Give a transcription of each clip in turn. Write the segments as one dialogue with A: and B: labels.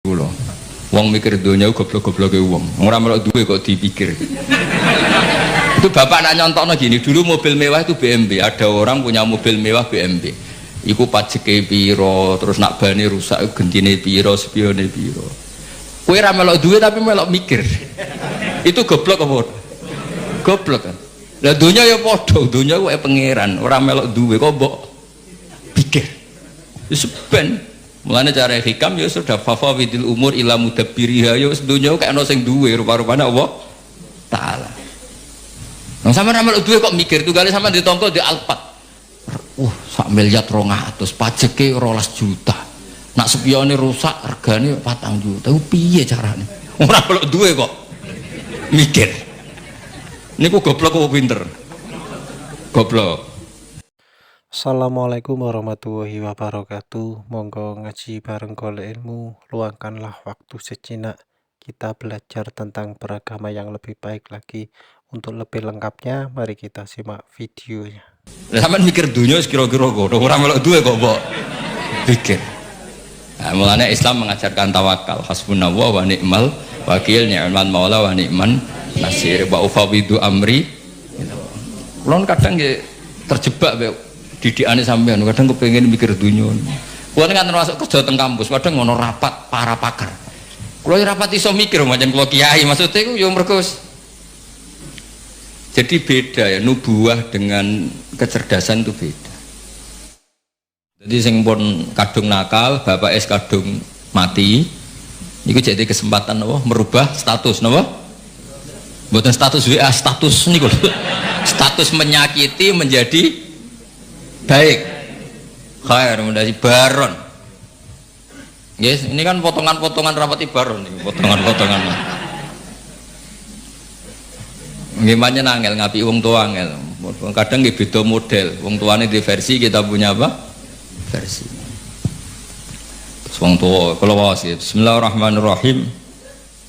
A: Kula. Wong mikir donya goblok-gobloke wong. Ora melok duwe kok dipikir. Itu bapak nak nyontokno gini, dulu mobil mewah itu BMW. Ada orang punya mobil mewah BMW. Iku pajeke piro, terus nak bane rusak gentine piro, spione piro. Kowe ora melok duwe tapi melok mikir. Itu goblok apa? Goblok kan. Lah donya ya padha, donya kuwi pangeran, ora melok duwe kok mbok pikir. Wis ben. Mulane cara hikam ya sudah fafawidil umur ila mudabbiriha ya wis donya kok ana sing duwe rupa-rupane Allah taala. Nang sampeyan melok duwe kok mikir tugale sampeyan ditampa di Alphard. Sak miliar 200, pajeke 12 juta. Nak spione rusak regane 4 juta. Piye carane? Ora melok duwe kok mikir. Niku goblok apa pinter? Goblok.
B: Assalamualaikum warahmatullahi wabarakatuh. Monggo ngaji bareng golek ilmu, luangkanlah waktu sejenak. Kita belajar tentang beragama yang lebih baik lagi. Untuk lebih lengkapnya, mari kita simak videonya.
A: Sampeyan mikir dunia kira-kira kok ora melok duwe kok mbok pikir. Nah, mulane Islam mengajarkan tawakal, hasbunallah wa ni'mal wakil, ni'mal maula wa ni'man nasir, wa ufawidu amri. Kulon kadang nggih terjebak didikane sampean, kadang kepengin mikir dunia. Kuwi kan termasuk kerja teng kampus, kadang ngono rapat para pakar. Kulo rapat iso mikir macam kulo kiai, maksudnya iku yo mergo jadi beda ya, nubuah dengan kecerdasan itu beda. Jadi sing pun kadung nakal, bapak es kadung mati, itu jadi kesempatan apa? Merubah status, apa? Bukan status WA, status niku. Status menyakiti menjadi baik. Khair menjadi baron. Yes, ini kan potongan-potongan rapati baron nih, potongan-potongan. Gimana nangel ngapi wong tua angel. Kadang nggih beda model. Wong tuane di versi, kita punya apa? Versi. Wong tua kalau wasit. Bismillahirrahmanirrahim.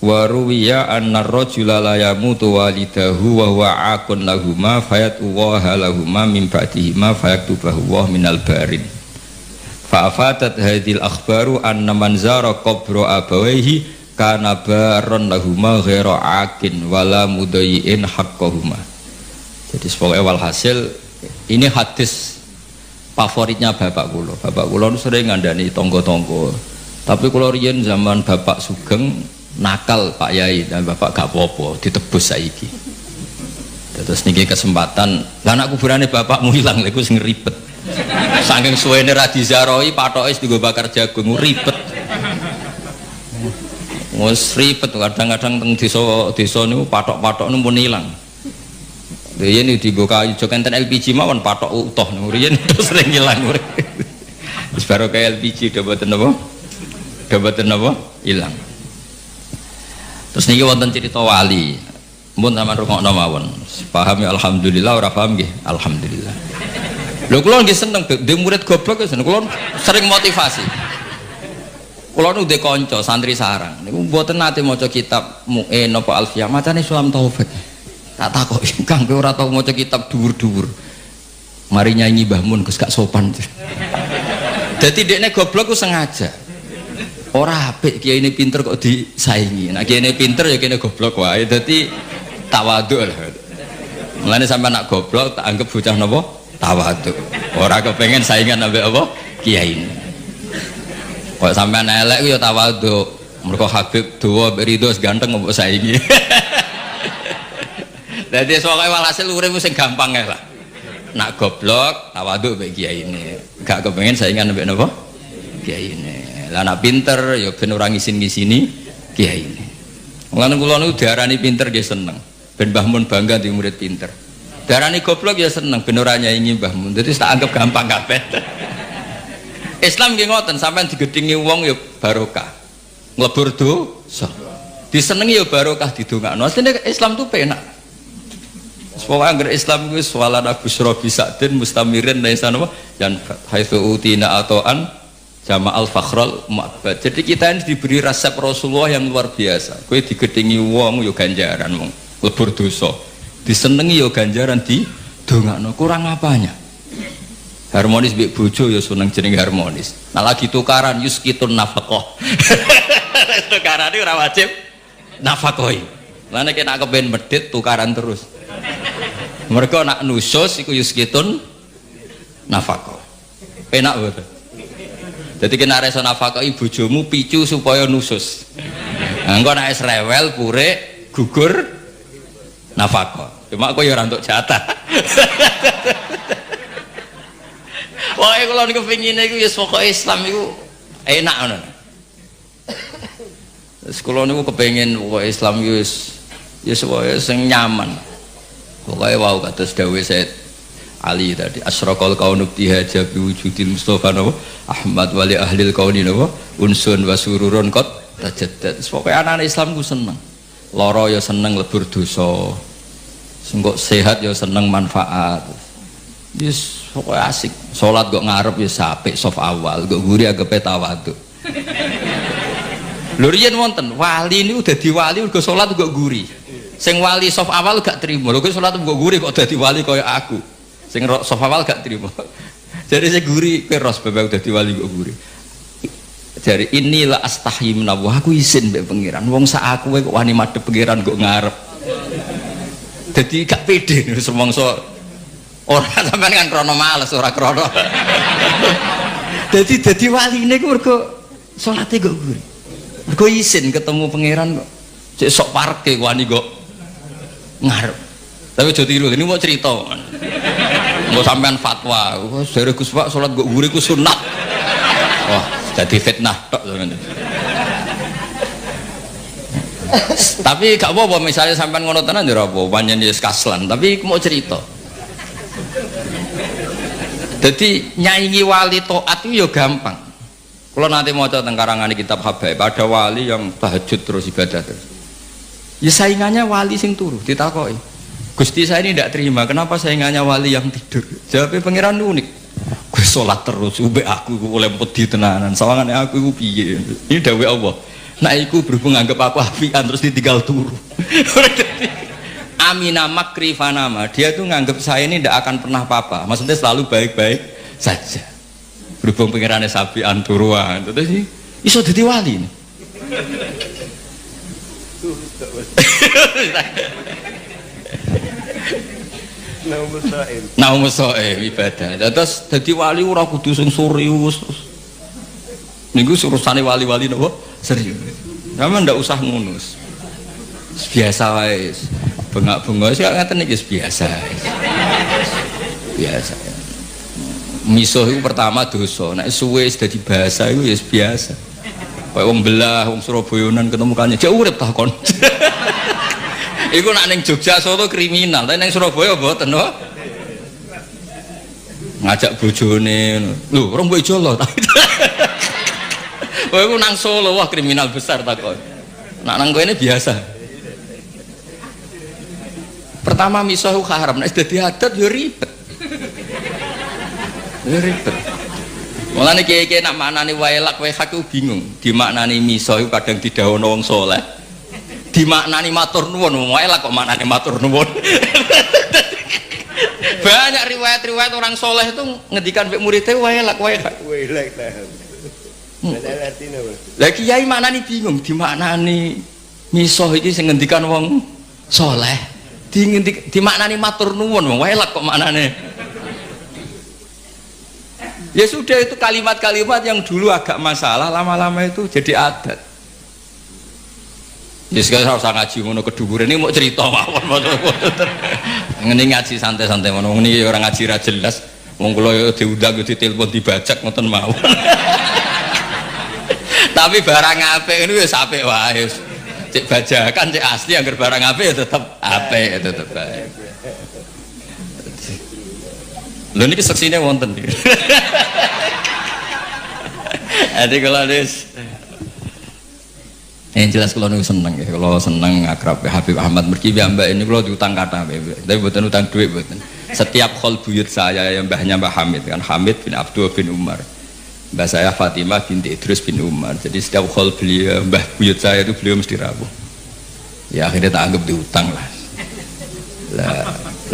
A: Wa ruwiya anna ar-rajula la yamutu walidahu wa huwa aqun lahuma fayatuwaha lahuma min ba'dihima fayaktubahu wa minal barin. Fa afatat hadhil akhbaru anna man zara qabra abawayhi kana baron lahuma ghaira akin wala mudayyin haqqahuma. Jadi sebagai walhasil ini hadis favoritnya bapak kula. Bapak kula sering ngandani tonggo-tonggo. Tapi kula riyen zaman bapak sugeng nakal Pak Yai dan bapak gak apa-apa ditebus saiki. Terus niki kesempatan lah anak kuburane bapakmu ilang lha iku sing ribet. Saking suwene ra dizaroi patoke dienggo bakar jagung ribet. Wes ribet kadang-kadang teng desa niku patok-patok niku pun ilang. Riyen dienggo kayu jok enten LPG mawon patok utuh niku riyen terus sering ilang. Wis baru kayak LPG do boten napa? Do boten napa? Ilang. Terus niki wonten cerita wali. Mun sampean rungokno mawon. Paham ya alhamdulillah, ora paham nggih alhamdulillah. Lho kula nggih seneng dhe murid goblok ya seneng. Kula sering motivasi. Kula nu dhe kanca santri sarang. Niku mboten nate maca kitab Mu'in napa Alfiyah, macane Sulam Taufik. Tak takoki, Kang kowe ora tau maca kitab dhuwur-dhuwur. Mari nyanyi Mbah Mun Gus gak sopan. Dadi dekne goblok ku sengaja. Ora apik kiai ini pinter kok disaingi. Nah kiai ini pinter ya kene goblok wae. Dadi tawadhu lah. Mulane sampean nak goblok tak anggap bocah napa? Tawadhu. Ora kepengen saingan ambek apa? Kiai ini. Kok sampean elek ku ya tawadhu. Mergo Habib dawa mbek Ridho ganteng mbok saingi. Dadi soalé walhasil urip sing gampang lah. Nak goblok tawadhu mbek kiai ini. Gak kepengen saingan ambek napa? Kiai ini. Lah anak pinter ya ben ora ngisin-ngisini kiai ini. Mulane kula niku diarani pinter nggih seneng. Ben Mbah Mun bangga di murid pinter. Diarani goblok ya seneng ben ora nyaingi Mbah Mun. Dadi tak anggap gampang kabeh. Islam nggih ngoten, sampean digedhingi wong ya barokah. Nglebur dosa. Disenengi ya barokah didongakno. Asline Islam tuh penak. Pokoke anggere Islam kuwi swalana busra bisadin mustamirin laisa napa yan haitsu utina atoan Jama'al Fakhrul Mu'abbad. Jadi kita ini diberi resep Rasulullah yang luar biasa. Kowe digedhingi wong yo ganjaran wong lebur dosa. Disenengi yo ganjaran di dongakno. Kurang apanya? Harmonis mbek bojo ya seneng jeneng harmonis. Nah lagi tukaran yuskitun nafaqah. tukarane ora wajib nafakoi. Lan nek nak kepen medhit tukaran terus. Mergo nak nusus iku yuskitun nafako. Penak boten. Dadi kena reso nafakoi bojomu picu supaya nusus. Engko nek wis rewel purik gugur nafako. Cuma kowe ya ora entuk jatah. Pokoke kula niku pengine iku ya pokoke Islam iku enak ngono. Wis kula niku kepengin pokoke Islam iku wis pokoke sing nyaman. Pokoke wau kados dawuh Said Ali tadi asraqal kaunu bihaja bi wujudil Mustafa Ahmad wali ahlil kauni unsun wa sururun qad tajaddad. Pokoke anak Islam ku seneng. Lara ya seneng lebur dosa. Sengkok sehat ya seneng manfaat. Yes, pokoknya asik. Sholat kok ngarep ya sapik sof awal, kok guri agape tawadhu. Lho riyen wonten wali ini udah diwali uga sholat kok guri. Sing wali sof awal gak terima. Lho kok sholat kok guri kok dadi wali kaya aku. Sing sof awal gak terima. Jadi saya guri keros bebek udah diwali kok guri. Jadi inilah astahi menawa aku izin mbek pangeran. Wong sak aku kok wani madhep pangeran kok ngarep. Jadi gak pede nih semongso orang sampai kan krono males orang krono. Jadi wali ini gue mergo sholatnya gak gurih. Mergo izin ketemu pangeran kok. Cek sok parke wani kok ngarep. Tapi jauh tiru ini mau cerita. Mau sampean fatwa. Dari Gus Pak sholat gak gurih ku sunat. Wah jadi fitnah tok. Tapi gak apa-apa misalnya sampean ngono tenan ya apa panjen wis kaslan tapi mau cerita. Jadi nyaingi wali taat itu ya gampang. Kalau nanti mau tentang karangan kitab Habaib ada wali yang tahajud terus ibadah terus. Ya saingannya wali sing turu ditakoki. Gusti saya ini tidak terima kenapa saingannya wali yang tidur. Jawabnya pangeran unik. Gue sholat terus ube aku oleh pedi tenanan. Sawangane aku iku piye. Ini dawuh Allah. Nah iku berhubung anggap aku apian terus ditinggal turu. Amina makri fanama dia tuh nganggap saya ini tidak akan pernah apa-apa maksudnya selalu baik-baik saja berhubung pengirannya sapian turuan terus sih iso dadi wali nih. Naumusoe ibadah terus dadi wali ora kudu sing serius niku urusane wali-wali napa serius sama ndak usah ngunus biasa wae bengak-bengok sih ngaten iki biasa biasa misuh itu pertama dosa nek suwe wis dadi bahasa itu ya biasa kaya wong belah wong Surabayanan ketemu kanjeng jek urip ta kon iku nek ning Jogja Solo kriminal tapi ning Surabaya mboten no ngajak bojone lho orang bojo lho kowe iku nang Solo wah kriminal besar takon nak nang kene biasa. Pertama misoh haram nek dadi adat ya ribet. Ya ribet. Mulane kiye-kiye nak maknane waelak wae hak bingung. Dimaknani misoh iku kadang didhawuhna wong saleh. Dimaknani matur nuwun, waelak kok maknane matur nuwun. Banyak riwayat-riwayat orang soleh itu ngendikan mbek muridnya waelak waelak. Waelak lah. Lah kiai maknani bingung dimaknani misoh iki sing ngendikan wong soleh. Dimaknani matur nuwun wong waelak kok maknane. Ya sudah itu kalimat-kalimat yang dulu agak masalah lama-lama itu jadi adat. Ya sekarang usah ngaji ngono kedukuran ini mau cerita mawon. Ngene ngaji santai-santai ngono ini orang ngaji ra jelas. Wong kula diundang ditelepon dibajak ngoten mawon. Tapi barang apik ini wis apik wae. Cek bajakan cek asli anggar barang apik ya tetep apik tetep baik. Lho niki seksine wonten iki. Ade kula wis jelas kalau niku seneng ya, kalau seneng akrab Habib Ahmad mergi mbak ini kalau diutang kata tapi bukan utang duit bukan. Setiap khol buyut saya yang mbahnya Mbah Hamid kan Hamid bin Abdul bin Umar, mbah saya Fatimah binti Idrus bin Umar. Jadi setiap khol beliau mbah buyut saya itu beliau mesti rawuh. Ya akhirnya tak anggap diutang lah.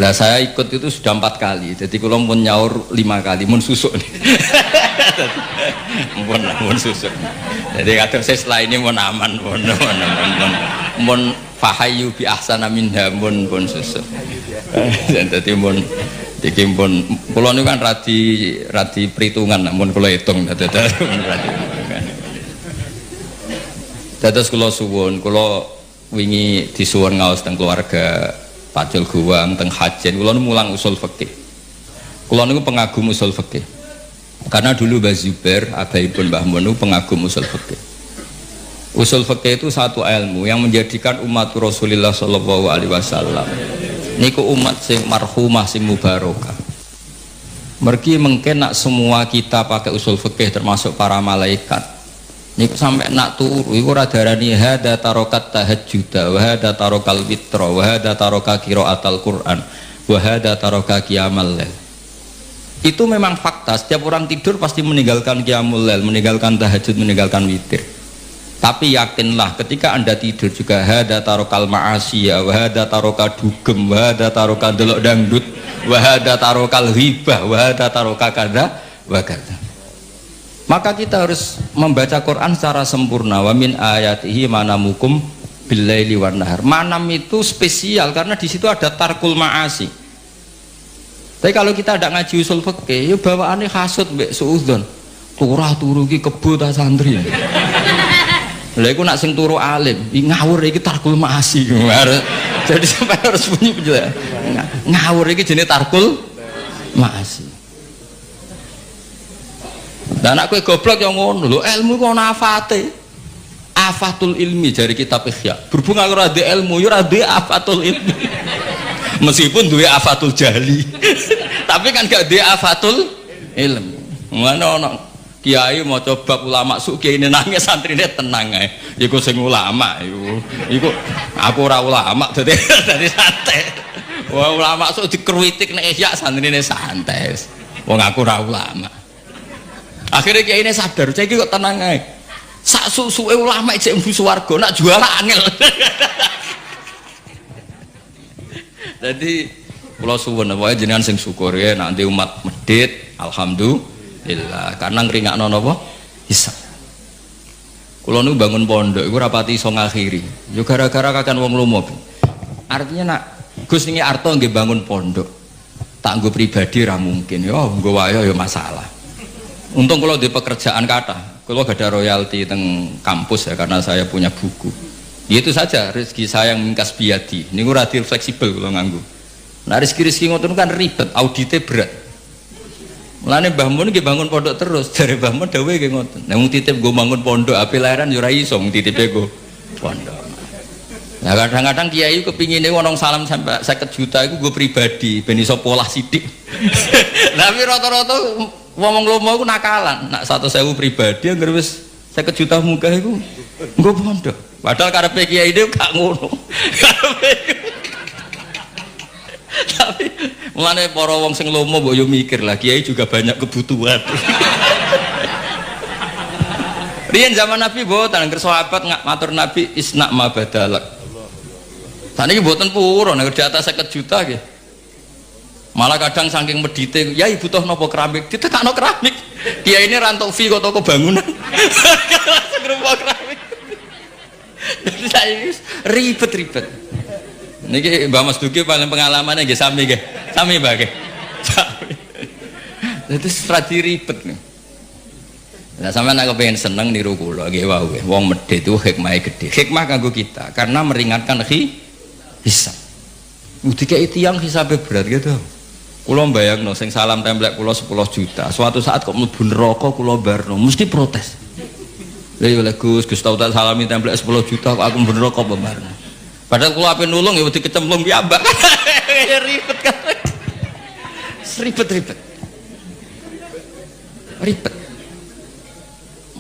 A: Lah saya ikut itu sudah 4 kali. Jadi kalau mau nyaur 5 kali, mau susuk nih. Mun susuk. Jadi kados setelah ini mun aman, mun fahayu bi ahsana minha mun susuk. Dadi mun iki mun kula niku kan radi perhitungan mun kula hitung dados kula suwun kula wingi disuwun ngaos teng keluarga Pacul Guwang teng Hajen kula mulang usul fikih. Kula niku pengagum usul fikih. Karena dulu Mbah Zubair, abaipun Mbah Mun pengagum usul fikih. Usul fikih itu satu ilmu yang menjadikan umat Rasulullah sallallahu alaihi wasallam niku umat sing marhumah sing mubarakah. Mergi mungkin nak semua kita pakai usul fikih termasuk para malaikat. Niku sampai nak turu iku ora darani hada tarokat tahajjud wa hada tarokal witra wa hada taroka qiraatal Quran wa hada taroka qiyamal lail. Itu memang fakta, setiap orang tidur pasti meninggalkan qiyamul lail, meninggalkan tahajud, meninggalkan witir. Tapi yakinlah ketika Anda tidur juga hada tarokal ma'asiyah wa hada taroka dugem wa hada taroka delok dangdut wa hada tarokal ghibah wa hada taroka kada wa kada. Maka kita harus membaca Quran secara sempurna. Wa min ayatihi manamukum billaili wan nahar. Manam itu spesial karena di situ ada tarkul ma'asi. Tapi kalau kita tidak ngaji usul fikih, ya bawaannya hasud mbek suudzon. Turah turu ki kebo ta santri. Lha iku nak sing turu alim, ngawur iki tarkul ma'asi. Jadi sampai harus bunyi penjelasan. Ngawur iki jenenge tarkul ma'asi. Dan anak kowe goblok yang ngono lho, ilmu kok ana afate. Afatul ilmi dari kitab Ihya. Berhubung aku ora ndek ilmu, ya ora ndek afatul ilmi. Meskipun duwe afatul jahli. Tapi kan gak ndek afatul ilmi. Ngono ana kiai maca bab ulama suk kiai nangis santrine tenang ae. Iku sing ulama iku aku ora ulama dadi santai. Wah ulama suk dikruitik nek Ihya santrine santai. Wong aku ora ulama. Akhirnya kiai ini sadar, saya kok tenang aja. Sak susuke ulama cek mlebu swarga, nak jual angel. Jadi kula suwun wae jenengan sing syukur ya nanti umat medhit, alhamdulillah. Karena ngringakno napa? Hisab. Kula niku bangun pondok iku rapati iso ngakhiri. Yo gara-gara kakan wong lomo. Artinya nak Gus niki arto nggih bangun pondok. Tak nggo pribadi ra mungkin. Yo nggo wae yo masalah. Untung kalau di pekerjaan kata, kalau gak ada royalti teng kampus ya karena saya punya buku. Ya itu saja rezeki saya yang mingkas biadi. Ini gue radil fleksibel kalau nganggu. Nah rezeki ngoten kan ribet, auditnya berat. Mulane Mbah Mun nggih bangun pondok terus, dari Mbah Mun dawuhe nggih ngoten. Nek wong titip gue bangun pondok, api lahiran yo ora iso wong titipe gue pondok. Nah kadang-kadang kiai kepingine wong salam sampai 50 juta itu gue pribadi ben iso polah sithik. Tapi rata-rata ngomong lomo aku nakalan, nak 100.000 pribadi yang wis 50 juta muka itu nggo pondok. Padahal karepe kiai itu gak ngono. Tapi mulane para wong sing lomo mbok yo mikir lah, kiai juga banyak kebutuhan. Riyen zaman Nabi mboten angger sahabat matur Nabi isna ma badalak. Saniki mboten purun nek di atas 50 juta nggih. Malah kadang saking medite, ya ibu toh nopo keramik, ditekakno keramik. Kiai ini rantau fee kok toko bangunan. Gerobak keramik. Jadi saya ribet-ribet. Niki Mbak Mas Duki paling pengalamannya nggih sami nggih. Sami Mbak nggih. Sami. Itu strategi ribet nih. Nah sampean aku pengen seneng niru kula nggih wau nggih. Wong medhit itu hikmahe gede. Hikmah kanggo kita karena meringankan hisab. Dikei tiyang hisabe berat gitu. Kula mbayangno sing salam templek kula 10 juta. Suatu saat kok mlebu neraka kula barno, mesti protes. Lha yo Gus tau tak salami templek 10 juta kok aku mlebu neraka apa barno. Padahal kula ape nulung ya wedi kecemplung piyambak. Ribet kan. Ribet. Ribet.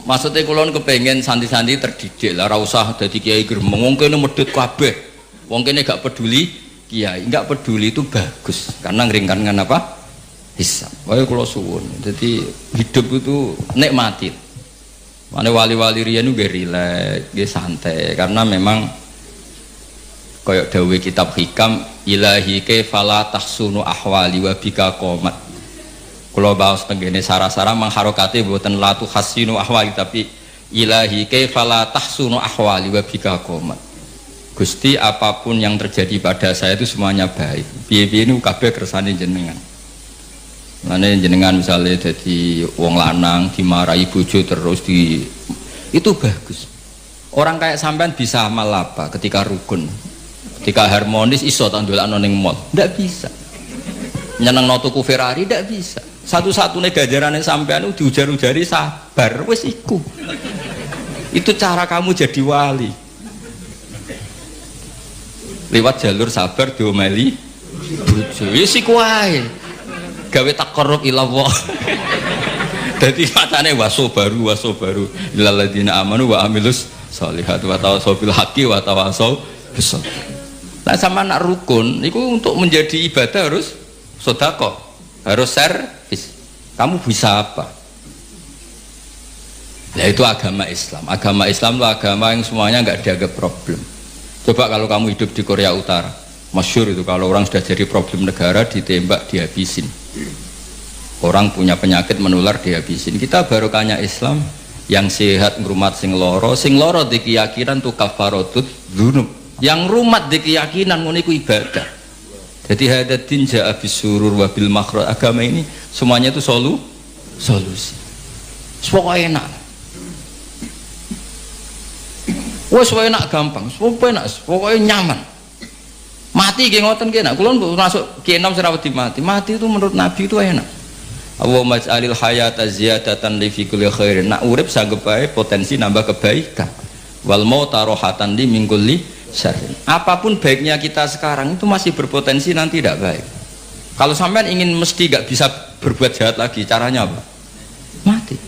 A: Maksudnya kula kepengen santi-santi terdidik lah, ora usah dadi kiai gremeng. Wong kene medhit kabeh. Wong kene gak peduli kiai, enggak peduli itu bagus karena ngeringankan apa? Hisab. Wae kula suwun. Jadi hidup itu nikmati. Mane wali-wali riyen nggih rileks, nggih santai karena memang kaya dawuh kitab hikam ilahi kaifa la tahsunu ahwali wa bika qomat. Kula baos tenggene sarah-sarah mangharokate mboten la tu hasinu ahwali tapi ilahi kaifa la tahsunu ahwali wa bika qomat. Gusti apapun yang terjadi pada saya itu semuanya baik. Piye-piye niku kabeh kersane jenengan. Mane jenengan misalnya jadi wong lanang dimarahi bojo terus itu bagus. Orang kayak sampean bisa amal apa ketika rukun, ketika harmonis iso tak ndolakno ning mall, ndak bisa. Nyenengno tuku Ferrari ndak bisa. Satu-satunya ganjarane sampean itu diujar-ujari sabar, wis iku. Itu cara kamu jadi wali. Lewat jalur sabar diomeli bojo. Wis iku wae. Gawe taqarrub ila Allah. Dadi macane waso baru lil ladina amanu wa amilus sholihat wa tawassaw bil haqqi wa tawassaw bis sabr. Nah sama nak rukun itu untuk menjadi ibadah harus sedekah, harus servis. Kamu bisa apa? Ya itu agama Islam. Agama Islam itu agama yang semuanya enggak dianggap problem. Coba kalau kamu hidup di Korea Utara, masyhur itu kalau orang sudah jadi problem negara ditembak dihabisin. Orang punya penyakit menular dihabisin. Kita barokahnya Islam yang sehat ngrumat sing loro di keyakinan tu kafaratut dzunub. Yang rumat di keyakinan ngono iku ibadah. Jadi hadatin ja'a bisurur wa bil makhraj. Agama ini semuanya itu solusi. Pokoknya enak. Wes enak gampang, pokoknya nyaman. Mati nggih ngoten nggih nak. Kula masuk Ki Enom sira wedi mati. Mati itu menurut Nabi itu enak. Allahumma ij'alil hayata ziyadatan li fi kulli khairin. Nak urip sanggep bae potensi nambah kebaikan. Wal mauta rohatan li min kulli syarrin. Apapun baiknya kita sekarang itu masih berpotensi nanti tidak baik. Kalau sampean ingin mesti gak bisa berbuat jahat lagi, caranya apa? Mati.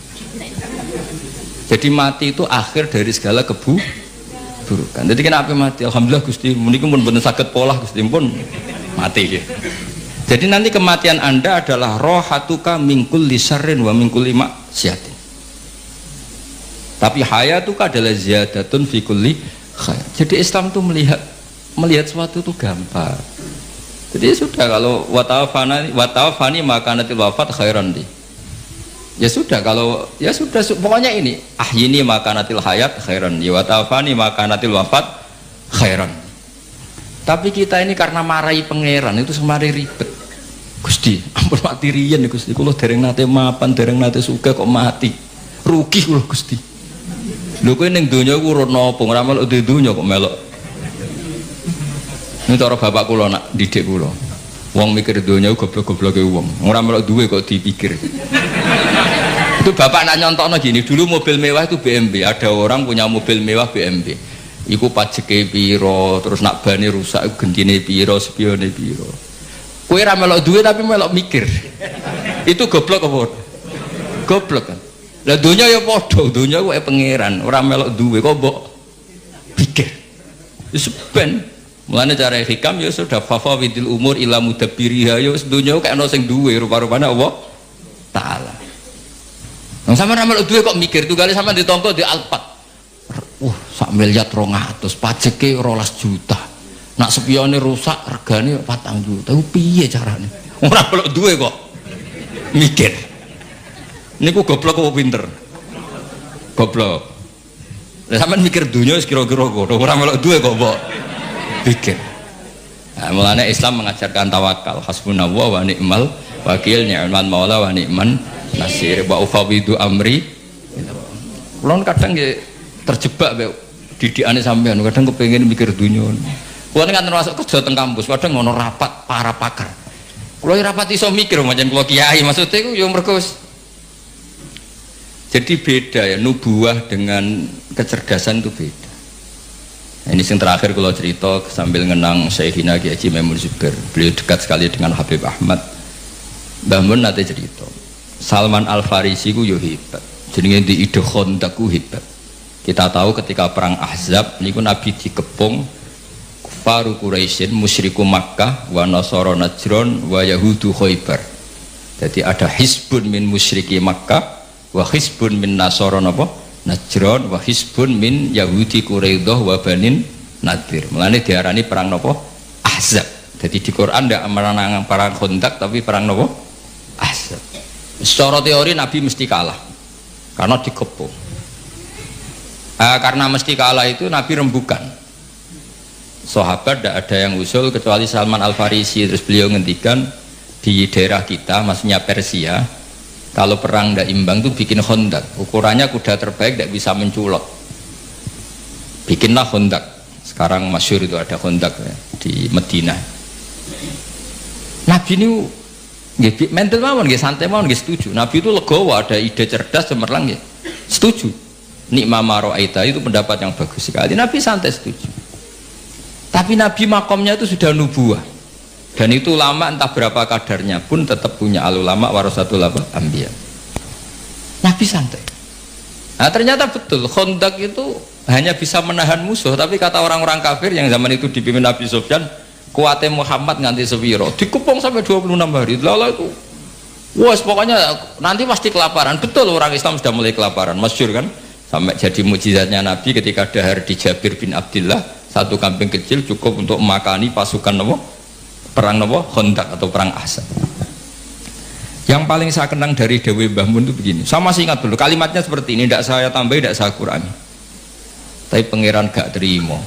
A: Jadi mati itu akhir dari segala keburukan. Jadi kenapa mati? Alhamdulillah Gusti, menika pun bener saged polah Gusti pun mati. Jadi nanti kematian Anda adalah rohatuka min kulli syarrin wa min kulli maksiatin. Tapi hayatuka adalah ziyadatun fi kulli khair. Jadi Islam itu melihat sesuatu itu gampang. Jadi sudah kalau watawafani makanatil wafat khairan di. Ya sudah kalau ya sudah pokoknya ini ahyini makanatil hayat khairan di watawafani makanatil wafat khairan. Tapi kita ini karena marahi pangeran itu semari ribet. Gusti, ampun mati riyen Gusti. Kula dereng nate mapan, dereng nate sugih kok mati. Rugi kula Gusti. Lho kowe ning donya ku urut napa? Ora melok di donya kok melok. Ini cara bapak kula nak didik kula. Wong mikir donya ku goblok-gobloke wong. Ora melok duwe kok dipikir. Itu bapak nak nyontokno gini, dulu mobil mewah itu BMW. Ada orang punya mobil mewah BMW. Iku pajeke piro, terus nak bane rusak gentine piro, spione piro. Kowe ora melok duwe tapi melok mikir. Itu goblok apa? Goblok kan. Lah donya ya padha, donya kuwi pangeran, ora melok duwe kok mbok pikir. Wis ben. Mulane cara hikam ya sudah fafawidil umur ila mudabbiriha ya wis donya kok ana sing duwe rupa-rupane Allah taala. Nang sampeyan ora melok duwe kok mikir, tunggale sampeyan ditampa di Alphard. Sak miliar 200, pajeke 12 juta. Nak spione rusak regane 4 juta. Piye carane? Ora melok duwe kok mikir. Niku goblok apa pinter? Goblok. Lah sampean mikir dunya wis kira-kira ngono, ora melok duwe kok mbok pikir. Nah, mulane Islam mengajarkan tawakal, hasbunallah wa ni'mal wakil, ni'mal maula wa ni'man nasir, wa ufawidu amri. Kulon kadang nggih terjebak mbek didikane sampean, kadang kepengin mikir dunya. Kulon kan termasuk kerja teng kampus, kadang ngono rapat para pakar. Kulo rapat iso mikir macam kulo kiai, maksudnya iku yo mergo. Jadi beda ya, nubuah dengan kecerdasan itu beda. Nah, ini yang terakhir kalau cerita sambil ngenang Syekhina Kiai Haji Maimun Zubair. Beliau dekat sekali dengan Habib Ahmad. Mbah Mun nate cerita. Salman Al Farisi ku yo hebat. Jenenge di ide Khandaq ku hebat. Kita tahu ketika perang Ahzab niku Nabi dikepung kufaru Quraisyin, musyriku Makkah, wa nasara Najran, wa yahudu Khaybar. Jadi ada hisbun min musyriki Makkah, wa hisbun min nasara napa Najran, wa hisbun min yahudi Quraidah wa banin Nadir. Mulane diarani perang napa Ahzab. Jadi di Quran ndak menang perang Khandaq tapi perang napa Ahzab. Secara teori Nabi mesti kalah karena dikepung. Karena mesti kalah itu Nabi rembukan. Sahabat tidak ada yang usul kecuali Salman Al-Farisi. Terus beliau ngendikan di daerah kita, maksudnya Persia, kalau perang tidak imbang itu bikin Khandaq. Ukurannya kuda terbaik tidak bisa menculot. Bikinlah Khandaq. Sekarang masyhur itu ada Khandaq ya, di Madinah. Nabi ini mental mawon, santai mawon, setuju. Nabi itu legowo, ada ide cerdas cemerlang, setuju. Nikma maro'aita itu pendapat yang bagus sekali. Nabi santai setuju. Tapi Nabi makomnya itu sudah nubuah. Dan itu ulama entah berapa kadarnya pun tetap punya al-ulama warasatul anbiya. Nabi santai. Nah ternyata betul Khandaq itu hanya bisa menahan musuh. Tapi kata orang-orang kafir yang zaman itu dipimpin Nabi Sufyan, kuatnya Muhammad nganti sewiro dikepung sampai 26 hari. Lalu itu wah pokoknya nanti pasti kelaparan. Betul orang Islam sudah mulai kelaparan, masyhur kan, sampai jadi mukjizatnya Nabi ketika dahar di Jabir bin Abdullah, satu kambing kecil cukup untuk makani pasukan perang Khandaq atau perang Ahzab. Yang paling saya kenang dari Dewi Mbah Mun itu begini, saya masih ingat dulu kalimatnya seperti ini, tidak saya tambah, tidak saya kurangi. Tapi pangeran gak terima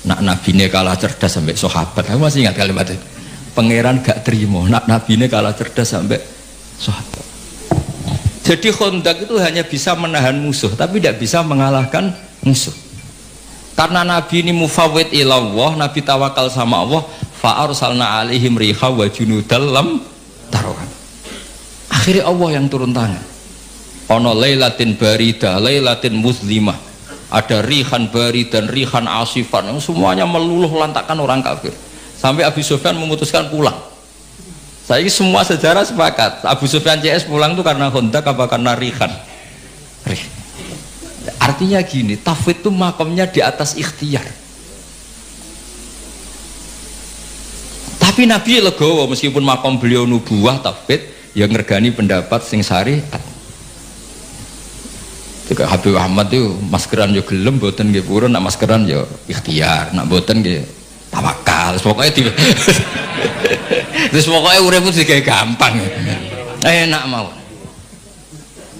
A: nak Nabi ini kalah cerdas sampai sahabat. Saya masih ingat kalimat itu, pangeran gak terima nak Nabi ini kalah cerdas sampai sahabat. Jadi Khandaq itu hanya bisa menahan musuh tapi tidak bisa mengalahkan musuh. Karena Nabi ini mufawwid ilallah, Nabi tawakal sama Allah, fa arsalna alaihim riha wa junudal lam tarawhan. Akhirnya Allah yang turun tangan. Ono lailatin barida, lailatin muslimah. Ada rihan bari dan rihan asifan, semuanya meluluh lantakkan orang kafir. Sampai Abu Sufyan memutuskan pulang. Saya ini semua sejarah sepakat Abu Sufyan CS pulang itu karena Khandaq apa karena rihan. Artinya gini, tafwid itu makamnya di atas ikhtiar. Tapi Nabi legowo meskipun makam beliau nubuah tafwid yang ngergani pendapat sing syariat. Jika Habib Ahmad itu maskeran yo gelem, boten nggih purun, nak maskeran yo ikhtiar, nak boten nggih tawakal. Pokoknya terus pokoknya urip itu digawe gampang. Enak mawon.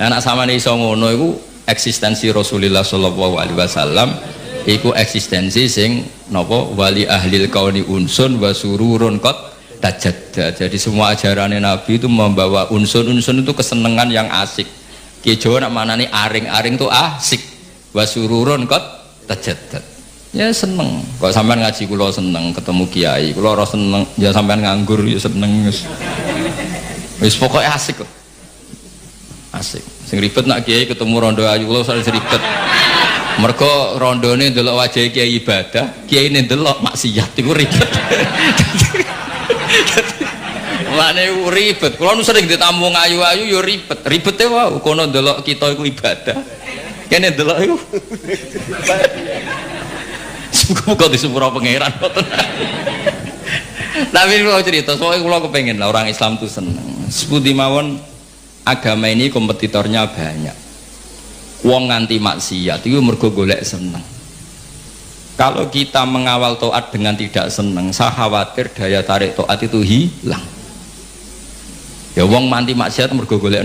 A: Anak samane iso ngono iku eksistensi Rasulullah sallallahu alaihi wasallam iku eksistensi sing napa wali ahlil kauni unsun wa sururun qad tajadda. Jadi semua ajaran Nabi itu membawa unsun-unsun itu kesenangan yang asik. Ki Jawa nak manani aring-aring itu asik. Wa sururun qad tajadda. Ya seneng. Kok sampean ngaji kula seneng, ketemu kiai kula ora seneng, ya sampean nganggur ya seneng. Wis pokoke asik kok. Asik. Sing ribet nak kiai ketemu rondo ayu kula sare ribet. Mergo rondone ndelok wajah kiai ibadah, kiai ne ndelok maksiat iku ribet. Lane ribet. Kula nu sering ditamu ayu-ayu ya ribet. Ribete wae kono ndelok kita iku ibadah. Kene ndelok iku. Muga disepuro pangeran ngoten. Tapi kula cerita, soalnya kula kepengin lah orang Islam tuh seneng. Sepundi mawon agama ini kompetitornya banyak. Wong nganti maksiat itu mergo golek seneng. Kalau kita mengawal taat dengan tidak seneng, saya khawatir daya tarik taat itu hilang. Ya wong nganti maksiat mergo golek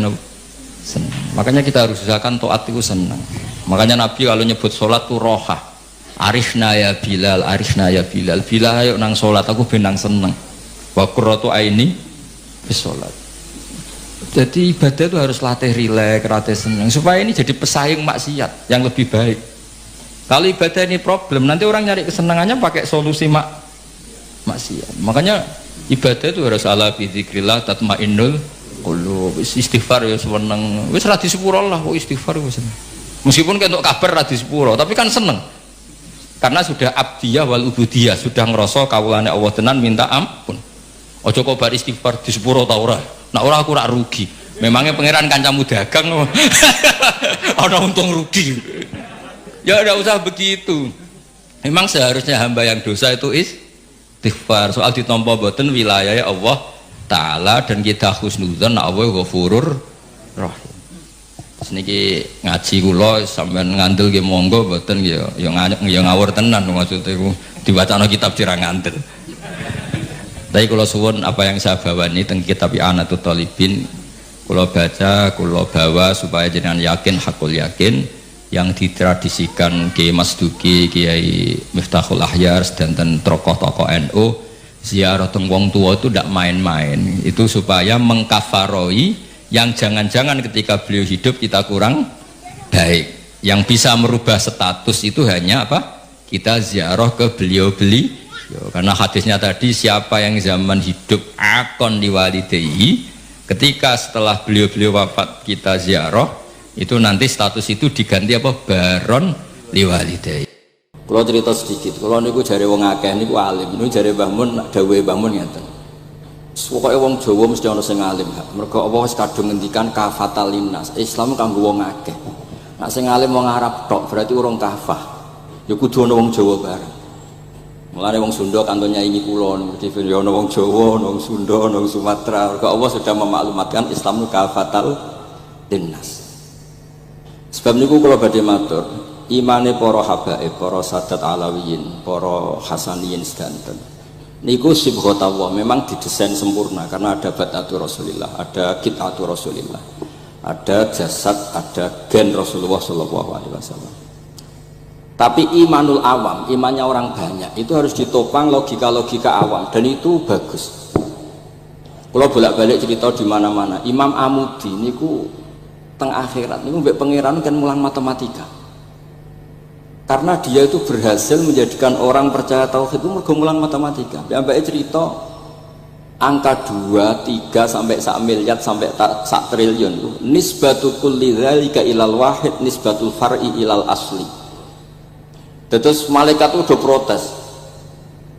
A: seneng. Makanya kita harus usahakan taat itu seneng. Makanya Nabi kalau nyebut sholat itu rohah. Arifna ya Bilal, arifna ya Bilal. Bilal ayo nang sholat, aku benang seneng. Wa qurratu aini bis sholat. Jadi ibadah itu harus latih rileks, latih seneng supaya ini jadi pesaing maksiat yang lebih baik. Kalau ibadah ini problem, nanti orang nyari kesenangannya pakai solusi maksiat. Makanya ibadah itu harus ala bi dzikrillah tatmainnul qulub. Istighfar ya seneng. Wis ra disepuro lah kok istighfar wis seneng. Meskipun kentuk kabar ra disepuro, tapi kan seneng. Karena sudah abdiyah wal ubudiyah, sudah ngerasa kawulane Allah tenan minta ampun. Ojo kok bar istighfar disepuro ta ora. Nak ora aku rak rugi. Memangnya pangeran kancamu dagang ana untung rugi. Ya udah usah begitu. Memang seharusnya hamba yang dosa itu istighfar. Soal ditampa boten wilayah Allah taala dan kita husnudzon Allah Ghafurur Rahim. Niki ngaji kula sampean ngandel nggih monggo boten ya ngawur tenan maksudnya iku diwacana kitab sira ngandel. Tapi kalau suwun apa yang saya bawa ini tentang kitab I'anatul Talibin Kula baca, kula bawa supaya jenengan yakin, hakul yakin yang ditradisikan Kiai Mas Duki, Kiai Miftahul Ahyar dan tokoh-tokoh NU, ziarah teng wong tua itu tidak main-main. Itu supaya mengkafaroi yang jangan-jangan ketika beliau hidup kita kurang baik. Yang bisa merubah status itu hanya apa? Kita ziarah ke beliau-beliau. Karena hadisnya tadi, siapa yang zaman hidup akon liwalidayhi, ketika setelah beliau-beliau wafat kita ziarah, itu nanti status itu diganti apa? Baron liwalidayhi. Kalau cerita sedikit, kalau niku jare wong akeh niku alim, niku jare Mbah Mun, dawuhe Mbah Mun ngeten. Pokoke wong Jawa mesti ana sing alim, mergo apa wis kadung ngendikan kafatal linnas. Islam kanggo wong akeh. Nek sing alim wong Arab tok berarti urung kafah. Ya kudu ana wong Jawa bareng. Mulane wong Sunda kantonnya ini kula ngerti ya ana wong Jawa, ana wong Sunda, ana wong Sumatera. Mergo Allah sudah memaklumatkan Islam itu kafatal linnas. Sebab niku kula badhe matur, imane para habaib, para sadat alawiyin, para hasaniyin sedanten niku sibghatullah, memang didesain sempurna karena ada batatu Rasulillah, ada kitatu Rasulillah, ada jasad, ada gen Rasulullah Shallallahu Alaihi Wasallam. Tapi imanul awam, imannya orang banyak itu harus ditopang logika-logika awam, dan itu bagus. Kalau bolak-balik cerita di mana-mana, Imam Amudi niku teng akhirat niku mbek pangeran kan mulang matematika. Karena dia itu berhasil menjadikan orang percaya tauhid itu mergo mulang matematika. Mbake cerita angka 2, 3 sampai 1 miliar sampai 1 triliun. Nisbatu kulli dzalika ilal wahid nisbatul far'i ilal asli. Terus malaikat itu udah protes.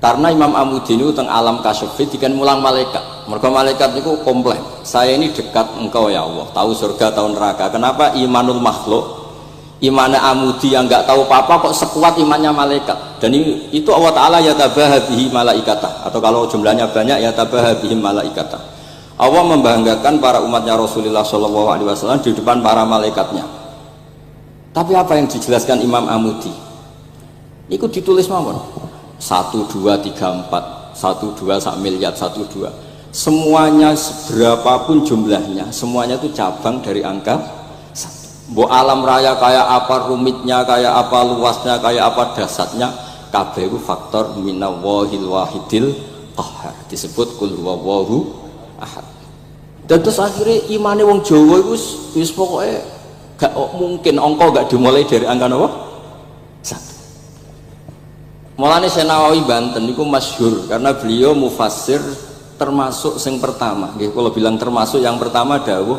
A: Karena Imam Amudi itu teng alam kasyafi dikan mulang malaikat. Mergo malaikat itu komplain, saya ini dekat engkau ya Allah, tahu surga tahu neraka. Kenapa imanul makhluk, imannya Amudi yang nggak tahu apa-apa kok sekuat imannya malaikat? Dan itu Allah Ta'ala yatabaha bihi malaikatah, atau kalau jumlahnya banyak yatabaha bihi malaikatah. Allah membanggakan para umatnya Rasulullah SAW di depan para malaikatnya. Tapi apa yang dijelaskan Imam Amudi? Itu ditulis mawon 1, 2, 3, 4 1, 2, 1 miliar 1, 2, semuanya berapapun jumlahnya, semuanya itu cabang dari angka 1. Bo alam raya kayak apa rumitnya, kayak apa luasnya, kayak apa dasarnya, kabeh itu faktor minallahil wahidil qahhar, disebut kul huwallahu ahad. Dan terus akhirnya imane wong Jawa itu wis pokoknya gak mungkin angka gak dimulai dari angka apa? 1. Mulane Senawawi Banten itu masyhur karena beliau mufassir termasuk yang pertama. Kalau bilang termasuk yang pertama dawuh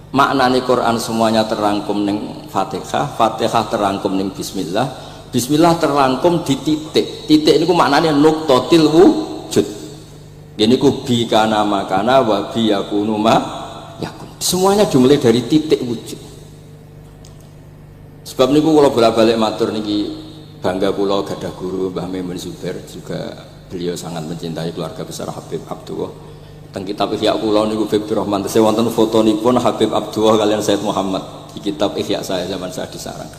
A: maknane Quran semuanya terangkum ning Fatihah, Fatihah terangkum ning Bismillah, Bismillah terangkum di titik. Titik niku maknane nuqtatil wujud. Ini ku bi kana makana wa bi yakunu ma yakun. Semuanya dimulai dari titik wujud. Sebab niku kalau bolak-balik matur niki bangga pulau gadah guru Mbah Maimun Zubair, juga beliau sangat mencintai keluarga besar Habib Abdullah. Teng kitab Ihya kula niku Habibur Rahman tesih wonten fotonipun Habib Abdullah kalian Said Muhammad di kitab Ihya saya zaman saya di sarang.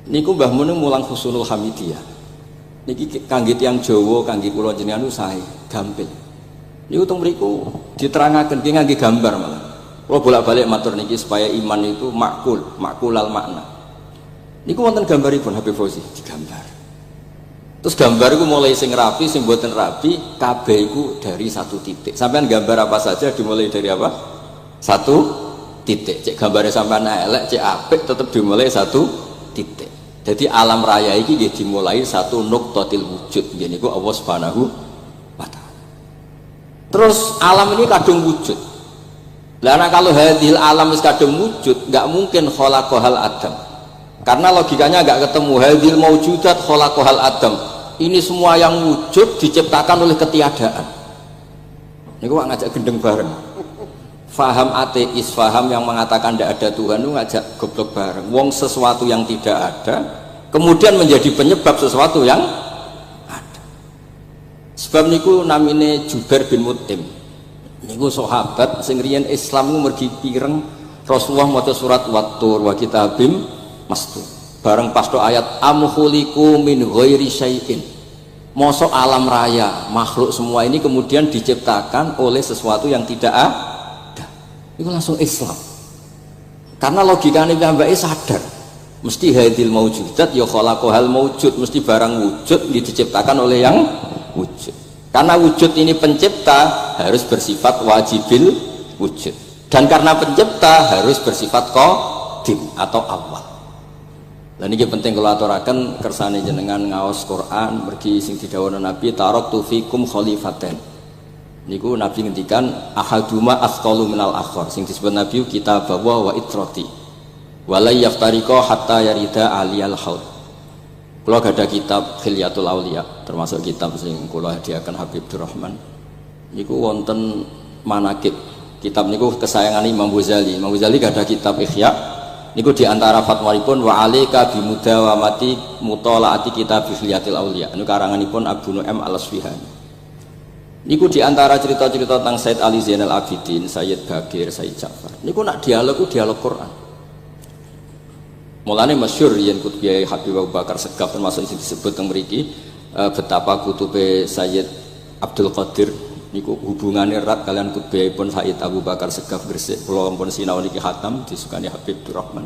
A: Niku Mbah Mun mulang Husnul Hamidiyah. Niki kangge tiyang Jawa, kangge kula jenengan sae gampil. Niku teng mriku diterangaken ki ngangge gambar malah. Kula bolak-balik matur niki supaya iman itu makulal makna. Niku wonten gambaripun Habib Fauzi digambar. Terus gambar itu mulai sing rapi, sing mboten rapi, kabeh iku dari 1 titik. Sampean gambar apa saja dimulai dari apa? 1 titik. Cek gambarnya sampean elek, cek apik tetep dimulai 1 titik. Jadi alam raya iki nggih dimulai 1 nuqtatil wujud. Nggih niku Allah Subhanahu wa taala. Terus alam ini kadung wujud. Lah kalau hadil alam wis kadung wujud, enggak mungkin khalaqahal adam. Karena logikanya agak ketemu, hadil maujudat khalaqahal adam. Ini semua yang wujud diciptakan oleh ketiadaan. Ini gua ngajak gendeng bareng. Faham ateis, faham yang mengatakan tidak ada Tuhan itu ngajak goblok bareng. Wong sesuatu yang tidak ada kemudian menjadi penyebab sesuatu yang ada. Sebab niku namine Jubair bin Mut'im. Niku sahabat sing riyen Islam ku mergi pireng Rasulullah maca surat Wat-Tur wa kitabim mastur. Bareng pas do ayat am khuliqu min ghairi syai'in. Mosok alam raya, makhluk semua ini kemudian diciptakan oleh sesuatu yang tidak ada. Itu langsung Islam. Karena logikanya piyambake sadar. Mesti hadil maujudat ya khalaqahal maujud, mesti barang wujud diciptakan oleh yang wujud. Karena wujud ini pencipta harus bersifat wajibil wujud. Dan karena pencipta harus bersifat qadim atau awal. Lah niki penting kula aturaken kersane jenengan ngaos Quran mergi sing didhawuhna Nabi taraktu fikum khalifaten. Niku Nabi ngendikan ahaduma asqalu minal akhar, sing disebut Nabi kitab wa itrati wala yaftariqa hatta yarida aliyal haud. Kula gadah kitab Khilyatul Auliya, termasuk kitab sing kula hadiahkan Habib Durrahman. Niku wonten manaqib. Kitab niku kesayangan Imam Ghazali. Imam Ghazali gadah kitab Ihya. Niku diantara fatwanipun wa alaika bimudawamati mutalaati kitab Khilyatul Auliya. Niku karanganipun Abu Nu'aim Al-Asfihani. Niku diantara cerita-cerita tentang Said Ali Zainal Abidin, Sayyid Bagir, Sayyid Ja'far. Niku nak dialog Quran. Mulane masyhur yen Qutbiyai Habib Abu Bakar Segaf termasuk yang disebut teng mriki betapa kutube Sayyid Abdul Qadir niku hubungannya erat kalian Qutbiyaipun Sayyid Abu Bakar Segaf Gresik. Kula ampun sinau niki khatam disukani Habib Durrahman.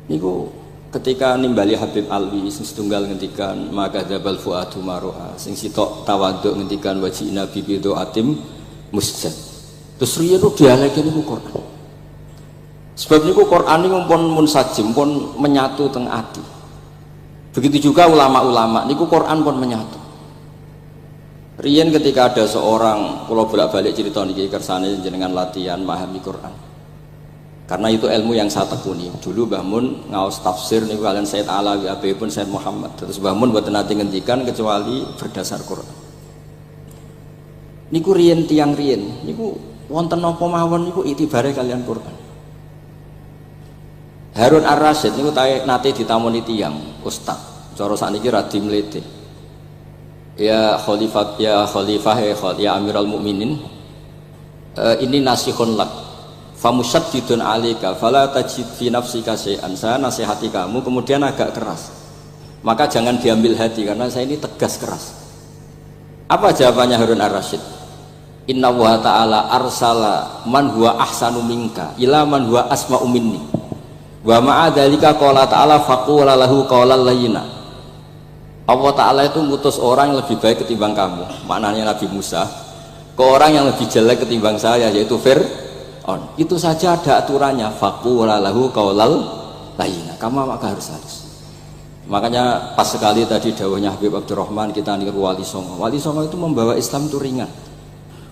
A: Niku ketika nimbali Habib Alwi sing setunggal ngendikan maka dzabal fuadu maroha, sing sitok tawaduk ngendikan wajina bibido atim musjad. Terus riyen dialeke niku Quran. Sebab niku Quran niku pun munsajim pun menyatu teng ati. Begitu juga ulama-ulama niku Quran pun menyatu. Riyen ketika ada seorang, kula bolak-balik cerita niki kersane jenengan latihan memahami Quran. Karena itu ilmu yang saya tekuni. Dulu Mbah Mun ngaos tafsir niku kalian Said Alawi Abi pun Said Muhammad. Terus Mbah Mun mboten nate ngendikan kecuali berdasar Quran. Niku riyen tiang riyen niku wonten napa mawon niku itibare kalian Quran. Harun Ar-Rasyid niku nate ditamoni tiyang ustaz. Cara sakniki radi mlete. Ya khalifah ya Amirul Mukminin. Ini nasihun lak. Famusyaddidun 'alaika fala tajid fi nafsika syai'an. Saya nasihati kamu kemudian agak keras. Maka jangan diambil hati karena saya ini tegas keras. Apa jawabannya Harun Ar-Rasyid? Inna wa ta'ala arsala man huwa ahsanu minka ila man huwa asma'u minni. Wa ma'a dzalika qala ta'ala faqula lahu qawlan layyina. Allah Ta'ala itu ngutus orang yang lebih baik ketimbang kamu. Maknanya Nabi Musa ke orang yang lebih jelek ketimbang saya, yaitu Fir'aun. Itu saja ada aturannya. Faqula lahu qawlan layyina. Kamu maka harus halus. Makanya pas sekali tadi dawuhnya Habib Abdurrahman kita niru Wali Songo. Wali Songo itu membawa Islam itu ringan.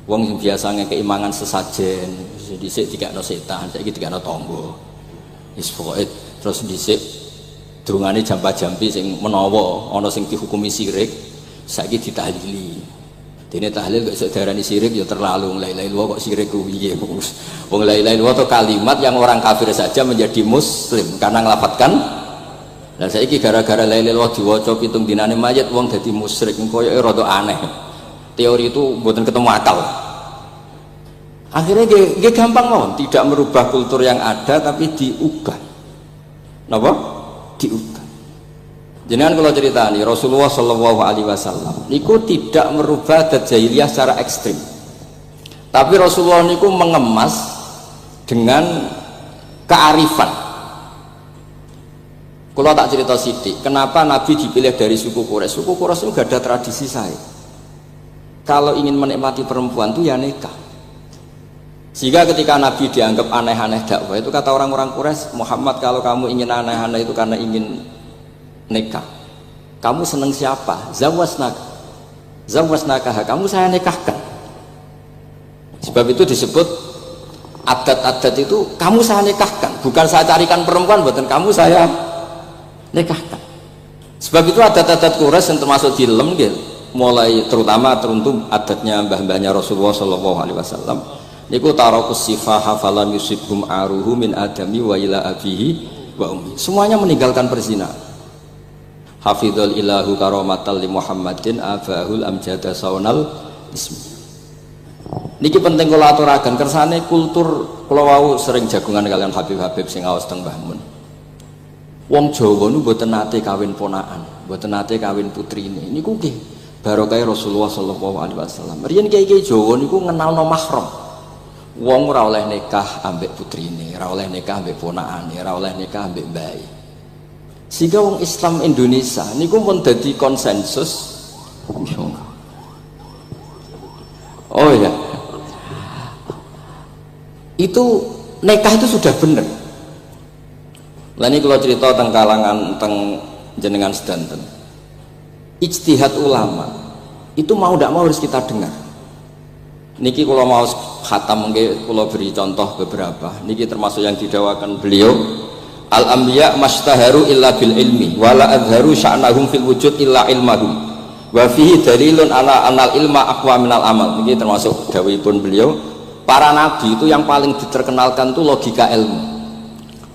A: Wong yang biasanya keimangan sesajen, dhisik dikakno setan, saiki dikakno tangga. Wis pokoke terus dhisik dungane jampa-jampi sing menawa ana sing dihukumi syirik, saiki ditahlili. Dene tahlil kok iso diarani syirik ya terlalu la ilaha illallah kok syirik ku piye. Wong la ilaha illallah itu kalimat yang orang kafir saja menjadi muslim karena nglafatkan. Dan saiki gara-gara la ilaha illallah diwaca pitung dinane mayit wong dadi musyrik koyoke rada aneh. Teori itu mboten ketemu akal. Akhirnya dia gampang mawon, tidak merubah kultur yang ada tapi diubah. Napa? Diubah. Jenengan kalau cerita nih Rasulullah Shallallahu Alaihi Wasallam, niku tidak merubah adat jahiliyah secara ekstrim. Tapi Rasulullah niku mengemas dengan kearifan. Kalau tak cerita sidik, kenapa Nabi dipilih dari suku Quraisy? Suku Quraisy itu gak ada tradisi saya. Kalau ingin menikmati perempuan tuh ya nikah. Sehingga ketika Nabi dianggap aneh-aneh dakwah itu kata orang-orang Quraisy, Muhammad kalau kamu ingin aneh-aneh itu karena ingin nikah. Kamu seneng siapa? Zawasnaka, kamu saya nikahkan. Sebab itu disebut adat-adat itu kamu saya nikahkan, bukan saya carikan perempuan, bukan kamu saya nikahkan. Sebab itu adat-adat Quraisy yang termasuk film gitu, mulai terutama teruntuk adatnya mbah-mbahnya Rasulullah Shallallahu Alaihi Wasallam. Niku tarakus sifaha falam yusibhum aruhu min adami wa ila abihi wa ummi. Semuanya meninggalkan perzina. Hafidhul ilahu karomatal li Muhammadin abahul amjada saunal ismi. Niki penting kula aturaken kersane kultur kula wau sering jagungan kalian Habib-habib sing aos teng Mbah Mun. Wong Jawa nu mboten nate kawin ponakan, mboten nate kawin putrine. Niku nggih barokah Rasulullah sallallahu alaihi wasallam. Riyen kiai-kiai Jawa niku ngenalno mahram. Wong ora oleh nikah ambek putrine, ora oleh nikah ambek ponakane, ora oleh nikah ambek bayi. Sehingga wong Islam Indonesia niku pun dadi konsensus. Oh ya. Itu nikah itu sudah benar. Lah ini kalau cerita tentang kalangan tentang jenengan sedanten. Ijtihad ulama itu mau tidak mau harus kita dengar. Niki kalau mau khatam mungkin kalau beri contoh beberapa. Niki termasuk yang didawakan beliau. Al-anbiya mastaharu illa bil ilmi wala adharu sya'nahum fil wujud illa ilmahum wa fihi dalilun ala anal ilma aqwa minal amal. Niki termasuk dawuhipun beliau. Para nabi itu yang paling diterkenalkan itu logika ilmu,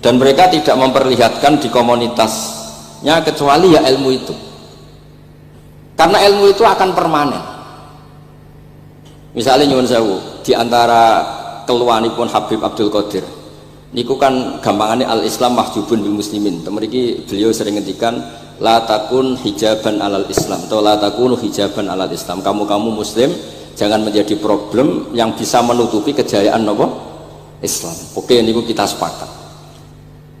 A: dan mereka tidak memperlihatkan di komunitasnya kecuali ya ilmu itu, karena ilmu itu akan permanen. Misalnya nyuwun sewu di antara keluhanipun Habib Abdul Qadir niku kan gampangannya al-Islam mahjubun bil muslimin. Temeriki beliau sering ngendikan la takun hijaban alal Islam atau la takunu hijaban alal Islam. Kamu muslim jangan menjadi problem yang bisa menutupi kejayaan apa? Islam. Oke, niku kita sepakat.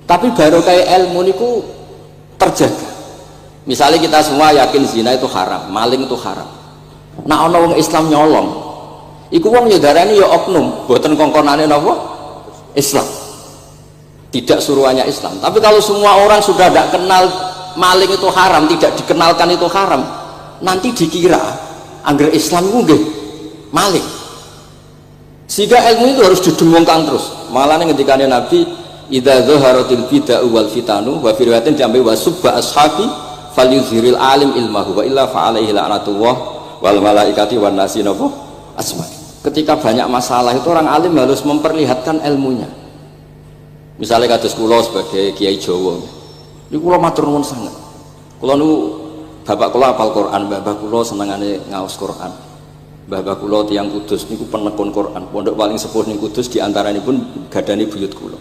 A: Tapi baru kayak ilmu niku terjaga. Misalnya kita semua yakin zina itu haram, maling itu haram. Nah ana wong Islam nyolong, iku wong ya darani ya oknum, boten kongkonane napa? Islam. Tidak suruhannya Islam. Tapi kalau semua orang sudah tidak kenal maling itu haram, tidak dikenalkan itu haram, nanti dikira angger Islam itu nggih maling. Sehingga ilmu itu harus didengungkan terus. Malah ngendikane Nabi, idza zaharatil bid'ah wal fitanu wa fi riwayatin diambil wa subba ashabi falyuzhiril alim ilmahu wa illa fa alaihi la'natullah wal malaikati wan nasi napa asma'i. Ketika banyak masalah itu orang alim harus memperlihatkan ilmunya. Misalnya kados kula sebagai kiai Jawa, niku kula matur nuwun sanget. Kula niku bapak kula hafal Quran, bapak kula senengane ngaos Quran. Bapak kula tiyang Kudus niku penekun Quran. Pondok paling sepuh ning Kudus diantaranipun gadani buyut kula.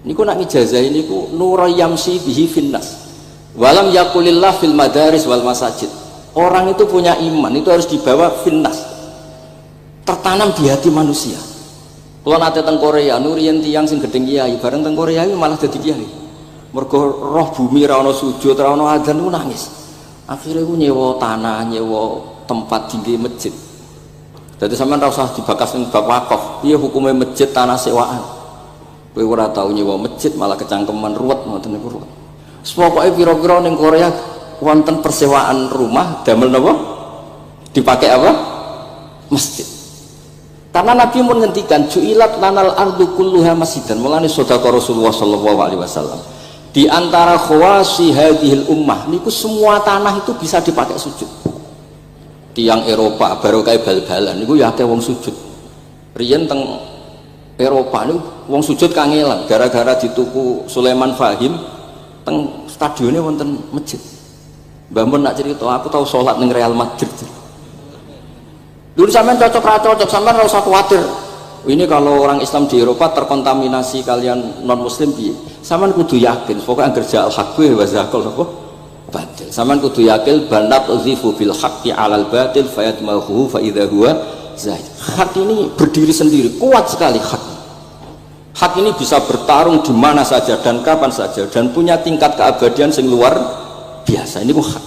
A: Niku nak ngijazahi niku nurayamsi bihi finnas. Walam yakulillah fil madaris wal masajid. Orang itu punya iman itu harus dibawa finnas, tertanam di hati manusia. Kalau nate teng Korea, nurian tiang sing gedeng kiai, bareng teng Korea ini malah jadi kiai. Mergo roh bumi ra ono sujud, ra ono adzan ku nangis. Akhirnya ku nyewa tanah, nyewa tempat tinggi masjid. Jadi sampean ra usah dibakas ning bab wakaf. Piye hukume masjid tanah sewaan? Kowe ora tau nyewa masjid malah kecangkeman ruwet ngoten niku ruwet. Pokoke pira-pira ning Korea wonten persewaan rumah damel napa? Dipakai apa? Masjid. Karena Nabi pun ngendikan ju'ilat lanal ardu kulluha masjidan. Mulane sedekah Rasulullah sallallahu alaihi wasallam. Di antara khawasi hadhil ummah niku semua tanah itu bisa dipakai sujud. Tiang Eropa baru kayak bal-balan niku ya akeh wong sujud. Riyen teng Eropa niku wong sujud kangelan gara-gara dituku Sulaiman Fahim teng stadionnya wonten masjid. Mbah mun nak cerita aku tahu sholat ning Real Madrid. Dulu sampean cocok sampean ora usah khawatir. Ini kalau orang Islam di Eropa terkontaminasi kalian non muslim piye? Sampean kudu yakin pokoknya angger ja'al haqqi wa zaqal apa? Batil. Sampean kudu yakin banat uzifu bil haqqi 'alal batil fayatmahu fa idza huwa zaid. Hak ini berdiri sendiri, kuat sekali hak. Hak ini bisa bertarung di mana saja dan kapan saja dan punya tingkat keabadian sing luar biasa. Ini hak.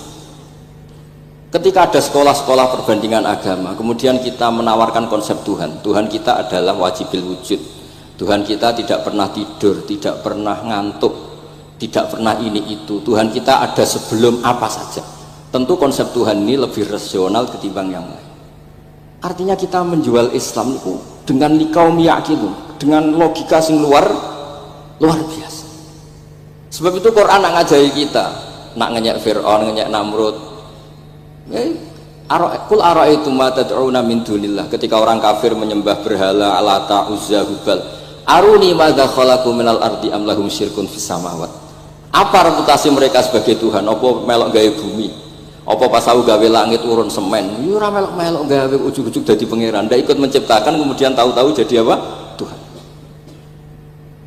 A: Ketika ada sekolah-sekolah perbandingan agama, kemudian kita menawarkan konsep Tuhan. Tuhan kita adalah wajibil wujud. Tuhan kita tidak pernah tidur, tidak pernah ngantuk, tidak pernah ini itu. Tuhan kita ada sebelum apa saja. Tentu konsep Tuhan ini lebih rasional ketimbang yang lain. Artinya kita menjual Islam itu dengan likaum yakin, dengan logika sing luar biasa. Sebab itu Quran nak ngajari kita, nak ngenyek Fir'aun, ngenyek Namrud. Kul ara'aitum ma tad'una min dunillah. Ketika orang kafir menyembah berhala Lata, Uzza, Hubal, aruni madza khalaqu minal ardi am lahum syirkun fis samawat. Apa reputasi mereka sebagai Tuhan? Apa melok gawe bumi? Apa pas tahu gawe langit urun semen? Yo ora melok gawe ujug-ujug dadi pangeran, ndak ikut menciptakan kemudian tahu-tahu jadi apa? Tuhan.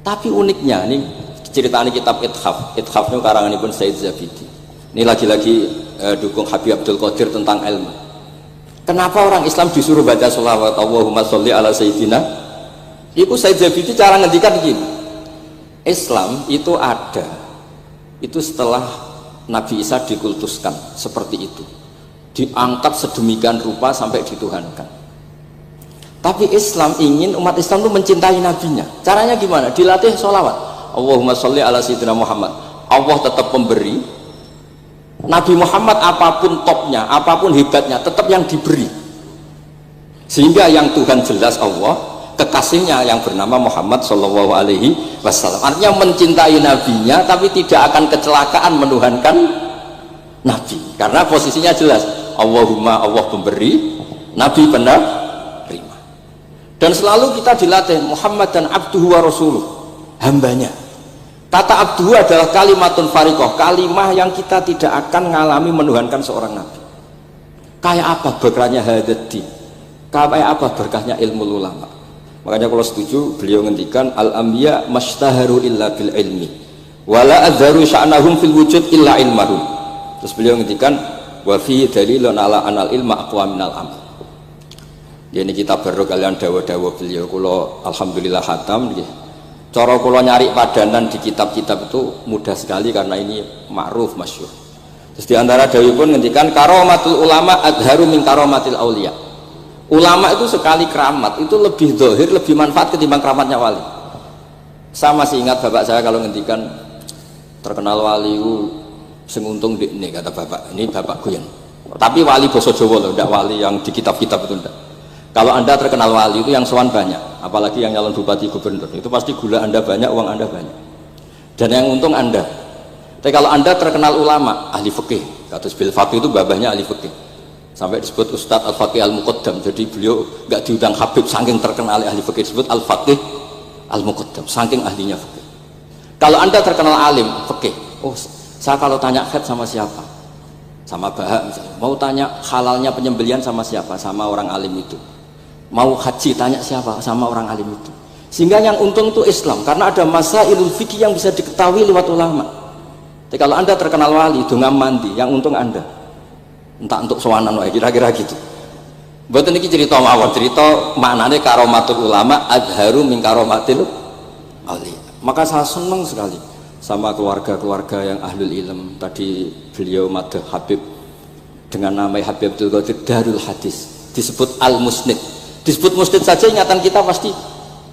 A: Tapi uniknya ini ceritanya kitab Ithaf. Ithaf itu karanganipun Said Zabidi. Ini lagi-lagi dukung Habib Abdul Qadir tentang ilmu. Kenapa orang Islam disuruh baca sholawat Allahumma sholli ala sayyidina Iku Said Zabidi cara ngendikan gini, Islam itu ada, itu setelah Nabi Isa dikultuskan seperti itu, diangkat sedemikian rupa sampai dituhankan. Tapi Islam ingin umat Islam itu mencintai nabinya. Caranya gimana? Dilatih sholawat. Allahumma sholli ala sayyidina Muhammad. Allah tetap pemberi. Nabi Muhammad apapun topnya, apapun hebatnya, tetap yang diberi. Sehingga yang Tuhan jelas Allah, kekasihnya yang bernama Muhammad Shallallahu Alaihi Wasallam. Artinya mencintai nabinya, tapi tidak akan kecelakaan menuhankan nabi. Karena posisinya jelas. Allahumma, Allah pemberi, nabi penerima. Dan selalu kita dilatih Muhammad dan abduhu wa rasuluh, hambanya. Kata abduhu adalah kalimatun fariqoh, kalimah yang kita tidak akan mengalami menuhankan seorang nabi. Kayak apa berkahnya hadati, kayak apa berkahnya ilmu ulama. Makanya kalau setuju beliau ngendikan al-anbiya mashtaharu illa bil ilmi wala adharu sya'nahum fil wujud illa ilmahum. Terus beliau ngendikan wa fi dalilun ala anal ilma aqwa minal amal. Ini kita baru kalian dawa-dawa beliau kula alhamdulillah khatam nggih. Cara kula nyari padanan di kitab-kitab itu mudah sekali karena ini ma'ruf masyhur. Terus di antara dawuhipun ngendikan karamatul ulama adharu min karamatil auliya. Ulama itu sekali keramat itu lebih zahir, lebih manfaat ketimbang keramatnya wali. Saya masih ingat bapak saya kalau ngendikan terkenal wali itu sing untung ini kata bapak. Ini bapak Guyan. Tapi wali basa Jawa loh, tidak wali yang di kitab-kitab itu enggak. Kalau anda terkenal wali itu yang sowan banyak, apalagi yang nyalon bupati gubernur, itu pasti gula anda banyak, uang anda banyak, dan yang untung anda. Tapi kalau anda terkenal ulama, ahli fikih, kados bil fakih itu babahnya ahli fikih, sampai disebut Ustadz Al-Faqih Al-Muqaddam. Jadi beliau nggak diundang Habib saking terkenal ahli fikih, disebut Al-Faqih Al-Muqaddam, saking ahlinya fikih. Kalau anda terkenal alim fikih, oh saya kalau tanya khat sama siapa, sama Bahak misalnya, mau tanya halalnya penyembelian sama siapa, sama orang alim itu. Mau haji tanya siapa, sama orang alim itu. Sehingga yang untung itu Islam, karena ada masailul fikih yang bisa diketahui lewat ulama. Jadi kalau anda terkenal wali dengan mandi, yang untung anda entah untuk sowanan wae kira-kira gitu. Mboten iki cerita mawon, cerita maknane karomatul ulama adharu min karomatil auliya. Maka saya senang sekali sama keluarga-keluarga yang ahlul ilm. Tadi beliau madah Habib dengan nama Habib Abdul Qadir Darul Hadis, disebut Al-Musnid. Disebut musnid saja ingatan kita pasti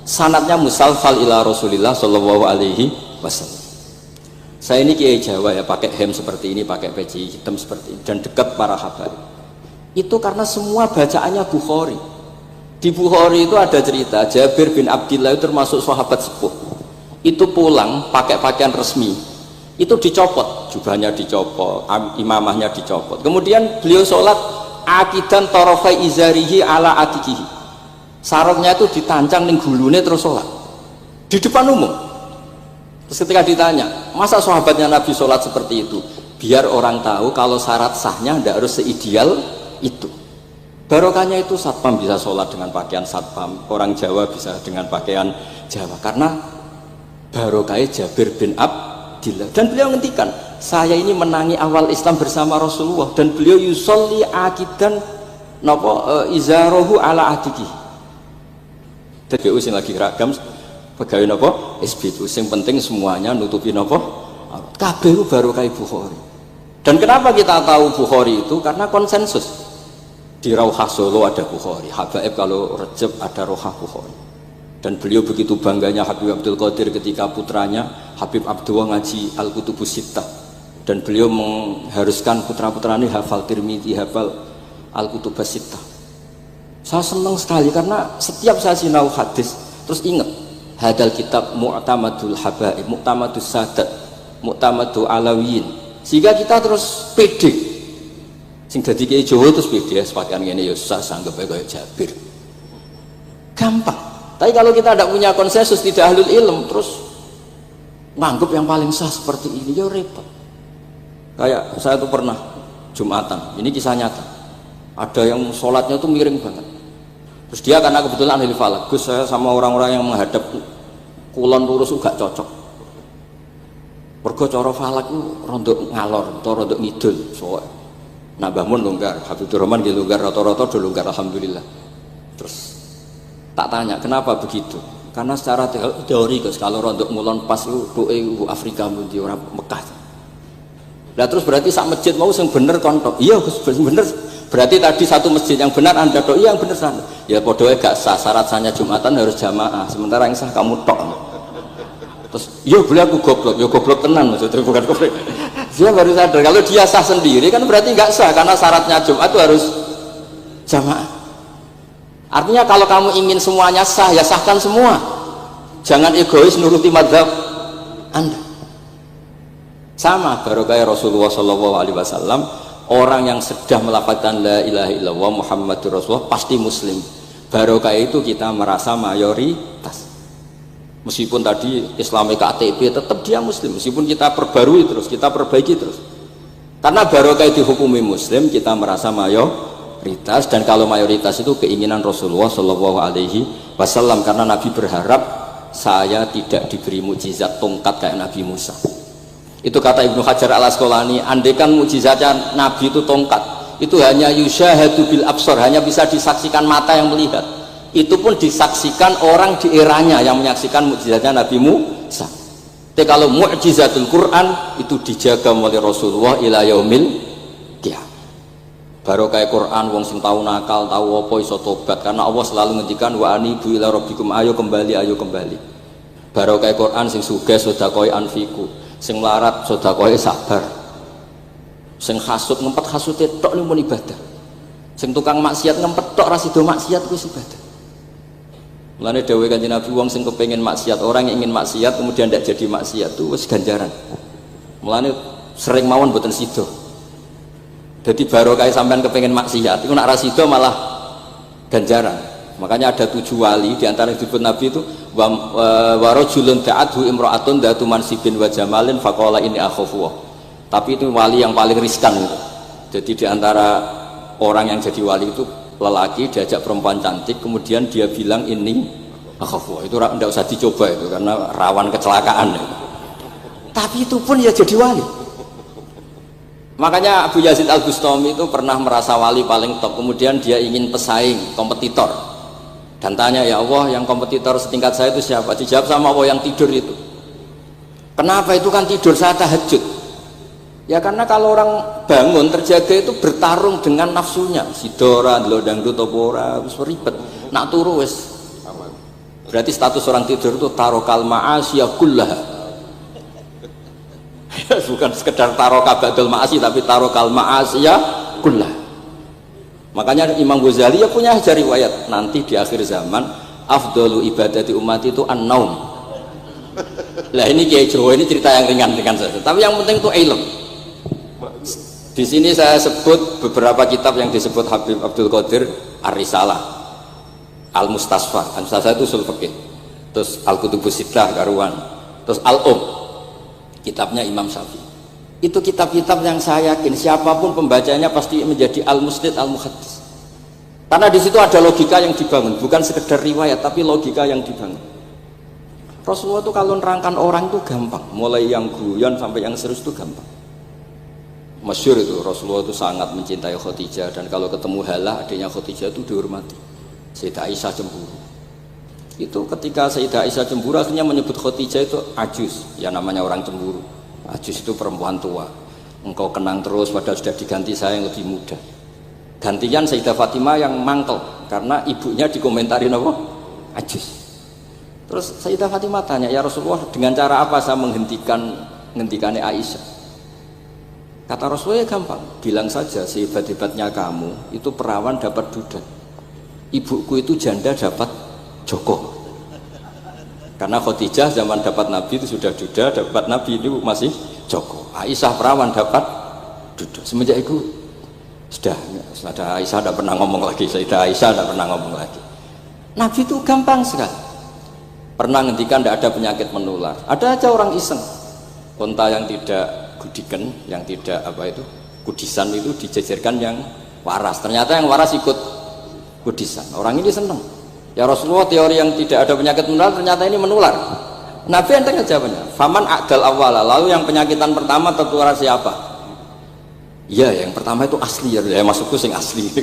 A: sanadnya musalsal ila Rasulillah Shallallahu Alaihi Wasallam. Saya ini kiai Jawa ya, pakai hem seperti ini, pakai peci hitam seperti ini, dan dekat para habaib. Itu karena semua bacaannya Bukhari. Di Bukhari itu ada cerita Jabir bin Abdillah itu termasuk sahabat sepuh. Itu pulang pakai pakaian resmi, itu dicopot, jubahnya dicopot, imamahnya dicopot. Kemudian beliau sholat akidan torofai izarihi ala atikihi. Sarungnya itu ditancang ning gulune terus sholat di depan umum. Terus ketika ditanya, masa sahabatnya Nabi sholat seperti itu? Biar orang tahu kalau syarat sahnya tidak harus seideal itu. Barokahnya itu satpam bisa sholat dengan pakaian satpam, orang Jawa bisa dengan pakaian Jawa, karena barokahnya Jabir bin Abdillah. Dan beliau ngendikan, saya ini menangi awal Islam bersama Rasulullah, dan beliau yusolli akidan izarohu ala atiki. TGU sing lagi ragam pegawai napa SBU sing penting semuanya nutupi napa kabeh barokah Bukhari. Dan kenapa kita tahu Bukhari itu? Karena konsensus di Rauhah Solo ada Bukhari, Habaib kalau Rejab ada Rauhah Bukhari. Dan beliau begitu bangganya Habib Abdul Qadir ketika putranya Habib Abdullah ngaji Al-Kutubus Sittah, dan beliau mengharuskan putra-putranya hafal Tirmidzi, hafal Al-Kutubus Sittah. Saya senang sekali karena setiap saya sinau hadis terus ingat hadal kitab mu'tamadul habaib, mu'tamadus sadat, mu'tamadul alawiyin, sehingga kita terus pede. Sing dadi kiai Jawa terus pede ya sepakaian ngene ya susah sanggep kaya Jabir. Gampang. Tapi kalau kita tidak punya konsensus, tidak ahlul ilm, terus nganggep yang paling sah seperti ini ya repot. Kayak saya tuh pernah Jumatan, ini kisah nyata. Ada yang sholatnya tuh miring banget. Terus dia karena kebetulan ahli falak, Gus saya sama orang-orang yang menghadap kulon lurus gak cocok. Mergo cara falak itu rondok ngalor atau rondok ngidul. So, nah Mbah Mun longgar, Habibur Rahman nggih longgar, rata-rata do longgar alhamdulillah. Terus tak tanya kenapa begitu. Karena secara teori kalau rontok ngulon pas itu Afrika di orang Mekah. Nah terus berarti sak masjid mau yang bener kontok. Iya bener. Berarti tadi satu masjid yang benar Anda tok, iya yang bener sana. Ya podoe gak sah, syarat sahnya Jumatan harus jamaah. Sementara yang sah kamu tok. Terus iya boleh aku goblok, ya goblok tenan maksudnya bukan goblok. Dia baru sadar kalau dia sah sendiri kan berarti nggak sah karena syaratnya Jumat itu harus jamaah. Artinya kalau kamu ingin semuanya sah, ya sahkan semua. Jangan egois nuruti madzhab Anda. Sama barokah Rasulullah SAW, orang yang sudah melafazkan la ilaha illallah Muhammadur Rasulullah pasti muslim. Barokah itu kita merasa mayoritas. Meskipun tadi Islami KTP tetap dia muslim. Meskipun kita perbarui terus, kita perbaiki terus. Karena barokah dihukumi muslim, kita merasa mayoritas, dan kalau mayoritas itu keinginan Rasulullah SAW, karena Nabi berharap saya tidak diberi mukjizat tongkat kayak Nabi Musa. Itu kata Ibnu Hajar Al Asqalani, andaikan mukjizatnya Nabi itu tongkat, itu hanya yusyahadu bil absar, hanya bisa disaksikan mata yang melihat. Itu pun disaksikan orang di eranya yang menyaksikan mukjizatnya Nabi Musa. Tapi kalau mukjizatul Quran itu dijaga oleh Rasulullah ila yaumil qiyamah. Barokah Quran wong sing tahu nakal, tahu apa iso tobat, karena Allah selalu ngendikan wa anibu ila rabbikum, ayo kembali, ayo kembali. Barokah Quran sing sugih sedekah anfiku, sing melarat sedekah sabar, sing hasud ngempet hasute tok niku ibadah, sing tukang maksiat ngempet tok ra sida maksiat kuwi ibadah. Mulane dawuh Kanjeng Nabi, wong sing kepengin maksiat, orang yang ingin maksiat kemudian tidak jadi maksiat itu wis ganjaran. Mulane sering mawon mboten sida. Jadi barokah sampean kepengin maksiat itu nak ra sida malah ganjaran. Makanya ada 7 wali di antara yang disebut Nabi itu wa rajulun ta'adhu imra'atun datu mansibin wa jamalin faqala inni akhafu. Tapi itu wali yang paling riskan itu. Jadi di antara orang yang jadi wali itu lelaki diajak perempuan cantik, kemudian dia bilang ini akhafu. Itu tidak usah dicoba itu karena rawan kecelakaan itu. Tapi itu pun ya jadi wali. Makanya Abu Yazid Al-Bustami itu pernah merasa wali paling top, kemudian dia ingin pesaing, kompetitor, dan tanya, ya Allah, yang kompetitor setingkat saya itu siapa? Dijawab sama Allah, yang tidur itu. Kenapa? Itu kan tidur saya tahajud. Ya karena kalau orang bangun terjaga itu bertarung dengan nafsunya, sidora, dangdut, topora, ribet, nak turu wes. Berarti status orang tidur itu tarokal ma'asiyah kullaha. Bukan sekedar taroka ba'dal ma'asi, tapi tarokal ma'asiyah kullaha. Makanya Imam Ghazali ya punya riwayat, nanti di akhir zaman afdalu ibadati umat itu an-naum. Lah ini Kiai Jawa ini cerita yang ringan saja, tapi yang penting itu ilmu. Di sini saya sebut beberapa kitab yang disebut Habib Abdul Qadir Ar-Risalah, Al-Mustasfa. Al-Mustasfa itu usul fikih. Terus Al-Kutubus Sittah karuan. Terus kitabnya Imam Syafi'i. Itu kitab-kitab yang saya yakin siapapun pembacanya pasti menjadi al-musnid al-muhaddis. Karena di situ ada logika yang dibangun, bukan sekedar riwayat tapi logika yang dibangun. Rasulullah itu kalau nerangkan orang itu gampang, mulai yang guyon sampai yang serius itu gampang. Masyhur itu Rasulullah itu sangat mencintai Khadijah, dan kalau ketemu Halah adiknya Khadijah itu dihormati. Sayyidah Aisyah cemburu. Itu ketika Sayyidah Aisyah cemburu akhirnya menyebut Khadijah itu ajus, ya namanya orang cemburu. Ajus itu perempuan tua. Engkau kenang terus padahal sudah diganti saya yang lebih muda. Gantian Sayyidah Fatimah yang mangkel karena ibunya dikomentari apa? Ajus. Terus Sayyidah Fatimah tanya, ya Rasulullah, dengan cara apa saya menghentikannya Aisyah? Kata Rasulullah, gampang, bilang saja sehebat-hebatnya kamu itu perawan dapat duda, ibuku itu janda dapat joko. Karena Khadijah zaman dapat Nabi itu sudah duda, dapat Nabi itu masih joko. Aisyah perawan dapat duda. Semenjak itu sudah Aisyah tidak pernah ngomong lagi, Aisyah tidak pernah ngomong lagi. Nabi itu gampang sekali. Pernah ngendikan tidak ada penyakit menular. Ada aja orang iseng, unta yang tidak gudikan, yang tidak kudisan itu dijejerkan yang waras, ternyata yang waras ikut kudisan. Orang ini senang, ya Rasulullah, teori yang tidak ada penyakit menular ternyata ini menular. Nabi enteng jawabnya, faman akdal awala, lalu yang penyakitan pertama tertular siapa? Ya yang pertama itu asli, ya maksudku sing asli.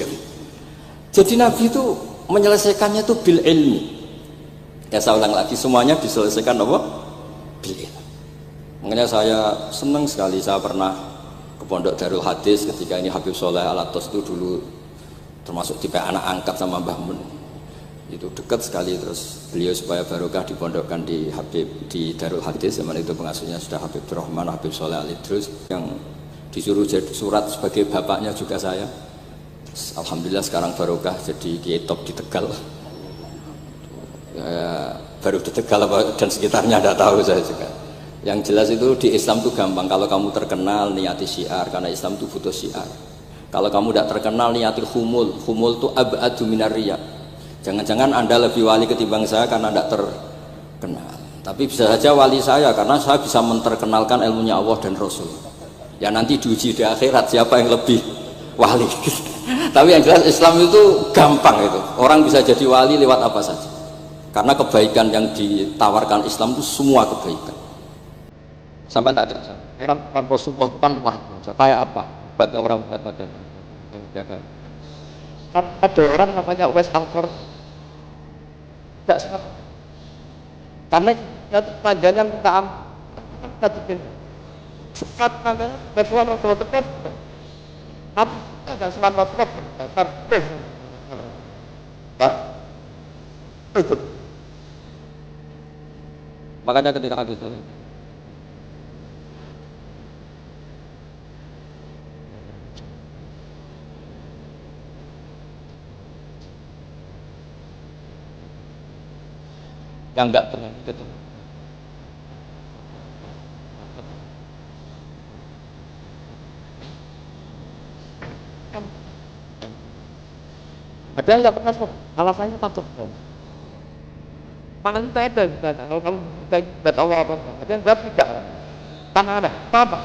A: Jadi Nabi itu menyelesaikannya itu bil ilmi. Ya saya ulang lagi, semuanya diselesaikan apa? Bil ilm. Makanya saya senang sekali, saya pernah ke Pondok Darul Hadis ketika ini Habib Soleh Al-Atos itu dulu termasuk tipe anak angkat sama Mbah Mun. Itu dekat sekali, terus beliau supaya barokah dipondokkan di Darul Hadis, zaman itu pengasuhnya sudah Habib Rahman, Habib Soleh Al-Idrus, yang disuruh jadi surat sebagai bapaknya juga saya. Alhamdulillah sekarang barokah jadi kiai top di Tegal. Ya, baru di Tegal dan sekitarnya tidak tahu saya juga. Yang jelas itu di Islam itu gampang, kalau kamu terkenal niati syiar, karena Islam itu butuh syiar. Kalau kamu tidak terkenal niati humul itu ab'adu minar riya. Jangan-jangan Anda lebih wali ketimbang saya karena tidak terkenal. Tapi bisa saja wali saya karena saya bisa menterkenalkan ilmunya Allah dan Rasul. Ya nanti diuji di akhirat siapa yang lebih wali. Tapi yang jelas Islam itu gampang itu. Orang bisa jadi wali lewat apa saja. Karena kebaikan yang ditawarkan Islam itu semua kebaikan. Sampai tak ada. Kan Rasulullah kan kayak apa? Buat orang pada jaga. Kan ada orang namanya Uwais Al-Qarni. Tidak sempat. Karena panjangnya minta ampun. Sekat namanya betul betul tepat. Apa ada sekat betul betul. Pak. Itu. Makanya ketika aku itu yang enggak pernah gitu. Ada yang enggak pernah kok, alasannya takut. Paling tidak ada, kalau kamu tidak tahu apa, ada yang tidak. Karena ada, apa?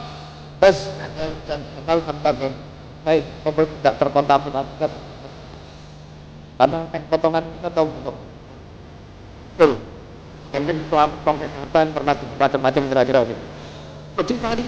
A: Terus kalau sampai baik, kamu tidak terkontaminasi. Karena potongan kita tahu betul. Mungkin selama kesehatan pernah macam-macam kira-kira gitu. Jadi tadi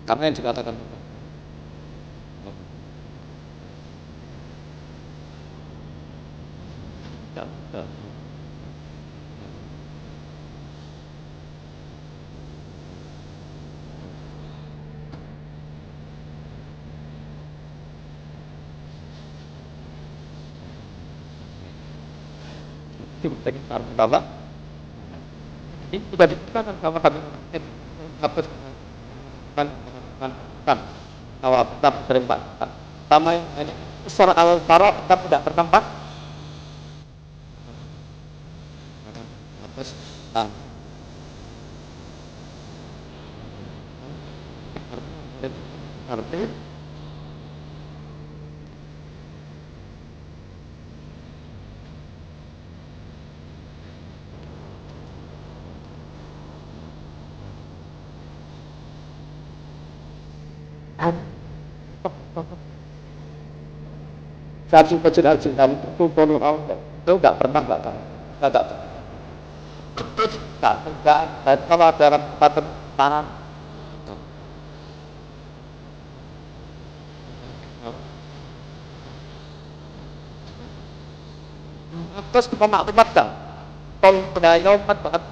A: karena yang dikatakan pertama ini sudah ditekan sama kami hapus kan awal tetap sering pak sama ini suara al-taro tetap tidak tertempat hapus arti satu kecil cinta itu kalau itu nggak pernah nggak kalau ada tempat tanah terus pemaklumat kan kalau penyayo banget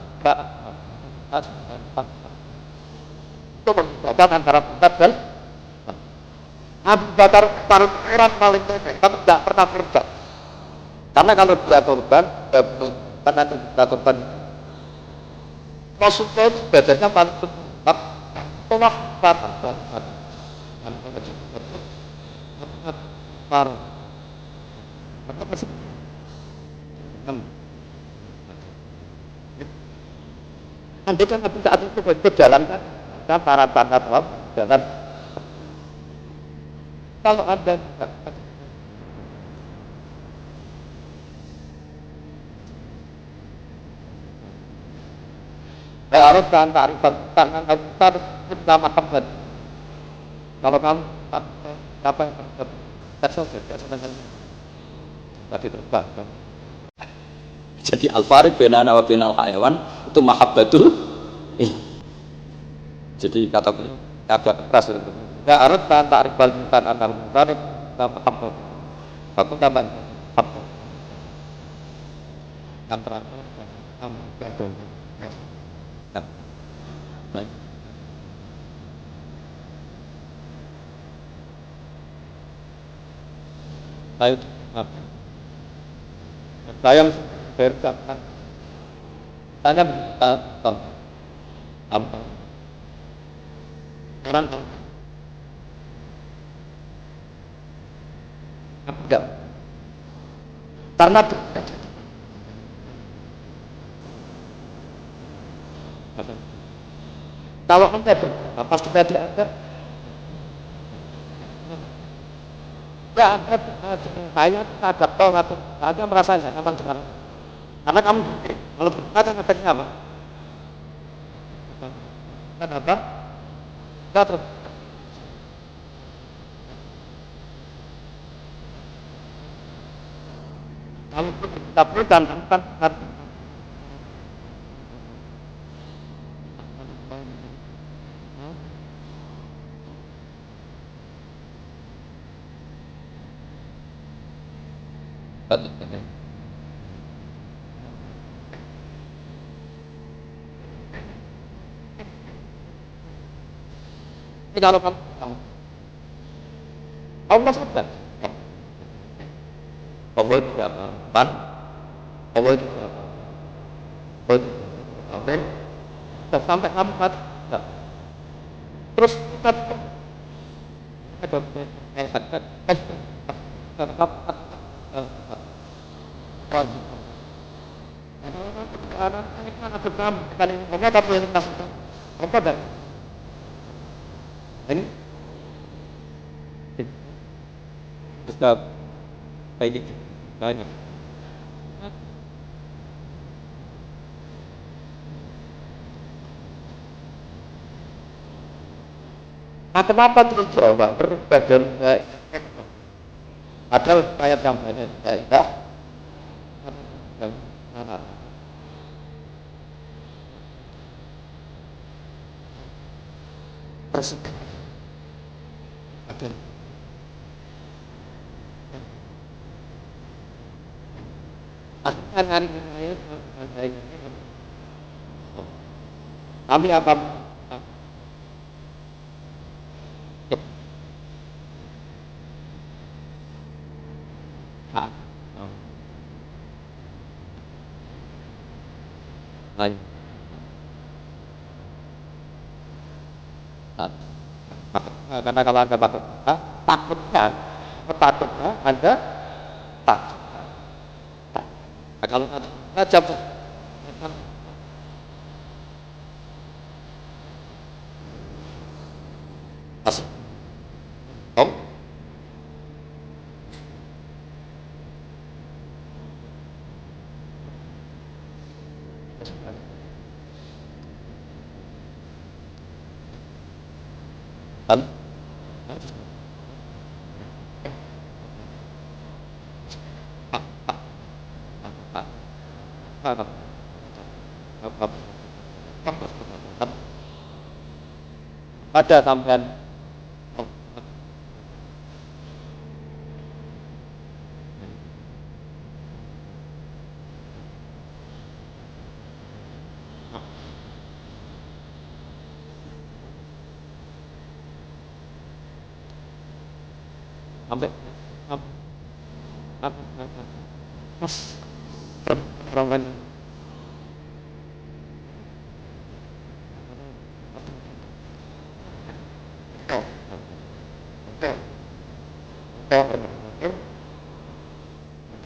A: itu membedakan antara tempat dan Abu Bakar orang paling pendek, tapi tidak pernah korban. Karena kalau dia korban, pernah tidak korban. Rasulullah itu badannya paling tetap, tolak patah, parah. Nanti kan saat itu berjalan kan para tanda jalan. Kalau ada harus kan tarif tangan harus pertama tempat. Kalau kamu apa yang tadi terbang. Jadi al-farid bainana wa bainal hayawan itu mahabbatul jadi kata keras ya arat ta'rif bal mutan anal mutarif mahabbah aku tambah antara saya berkata tanya apa orang enggak karena kalau ente pas kita ada ya saya ada tahu atau ada merasa nyaman sekarang karena kamu kalau berkata katanya apa kan apa kita terus kalau kita perlu dan kan ini kalau kamu Allah sebut Allah itu apa pan Allah itu apa Allah itu apa sampai kamu kata terus kata ini Ustaz baik banyak nah kenapa terus coba berbadan ada ayat yang banyak enggak terus ada hari kami apa karena kalau anda takutnya anda takut kalau anda jawab masuk om kan ada sampean sampai mas ramai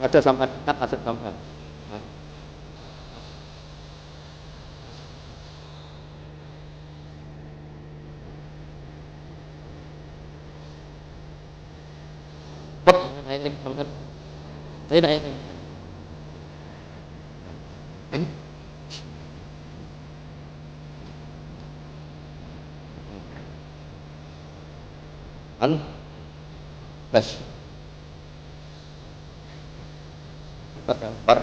A: ada sampai kan ada sampai ini sampai ini kan Les. Par.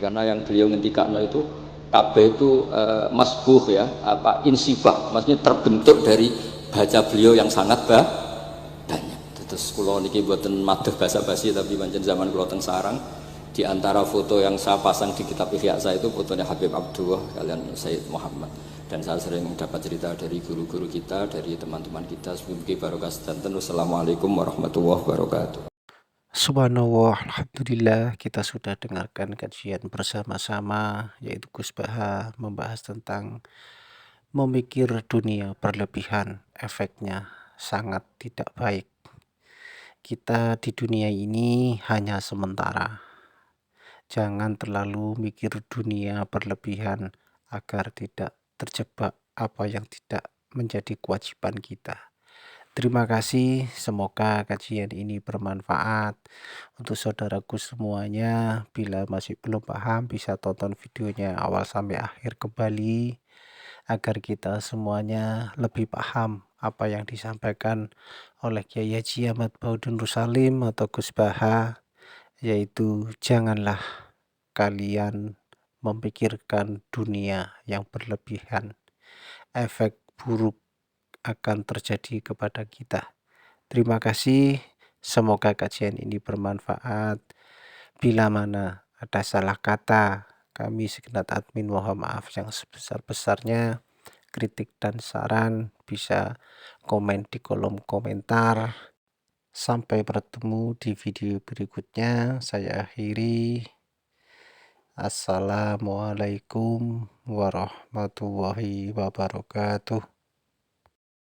A: Karena yang beliau ngendikan itu kabeh itu masbuh ya, apa insibah, maksudnya terbentuk dari baca beliau yang sangat banyak. Terus kula niki mboten madoh basa-basi tapi pancen zaman kula teng sarang, di antara foto yang saya pasang di kitab Ihya saya itu fotonya Habib Abdullah kalian Sayyid Muhammad, dan saya sering dapat cerita dari guru-guru kita, dari teman-teman kita. Semoga barokah sedanten. Wassalamualaikum warahmatullahi wabarakatuh.
B: Subhanallah, alhamdulillah kita sudah dengarkan kajian bersama-sama, yaitu Gus Baha membahas tentang memikir dunia berlebihan, efeknya sangat tidak baik. Kita di dunia ini hanya sementara. Jangan terlalu mikir dunia berlebihan agar tidak terjebak apa yang tidak menjadi kewajiban kita. Terima kasih, semoga kajian ini bermanfaat untuk saudaraku semuanya. Bila masih belum paham, bisa tonton videonya awal sampai akhir kembali agar kita semuanya lebih paham apa yang disampaikan oleh Kiai Haji Ahmad Baudun Rusalim atau Gus Baha, yaitu janganlah kalian memikirkan dunia yang berlebihan. Efek buruk akan terjadi kepada kita. Terima kasih, semoga kajian ini bermanfaat. Bila mana ada salah kata, kami segenap admin mohon maaf yang sebesar-besarnya. Kritik dan saran bisa komen di kolom komentar. Sampai bertemu di video berikutnya. Saya akhiri. Assalamualaikum warahmatullahi wabarakatuh.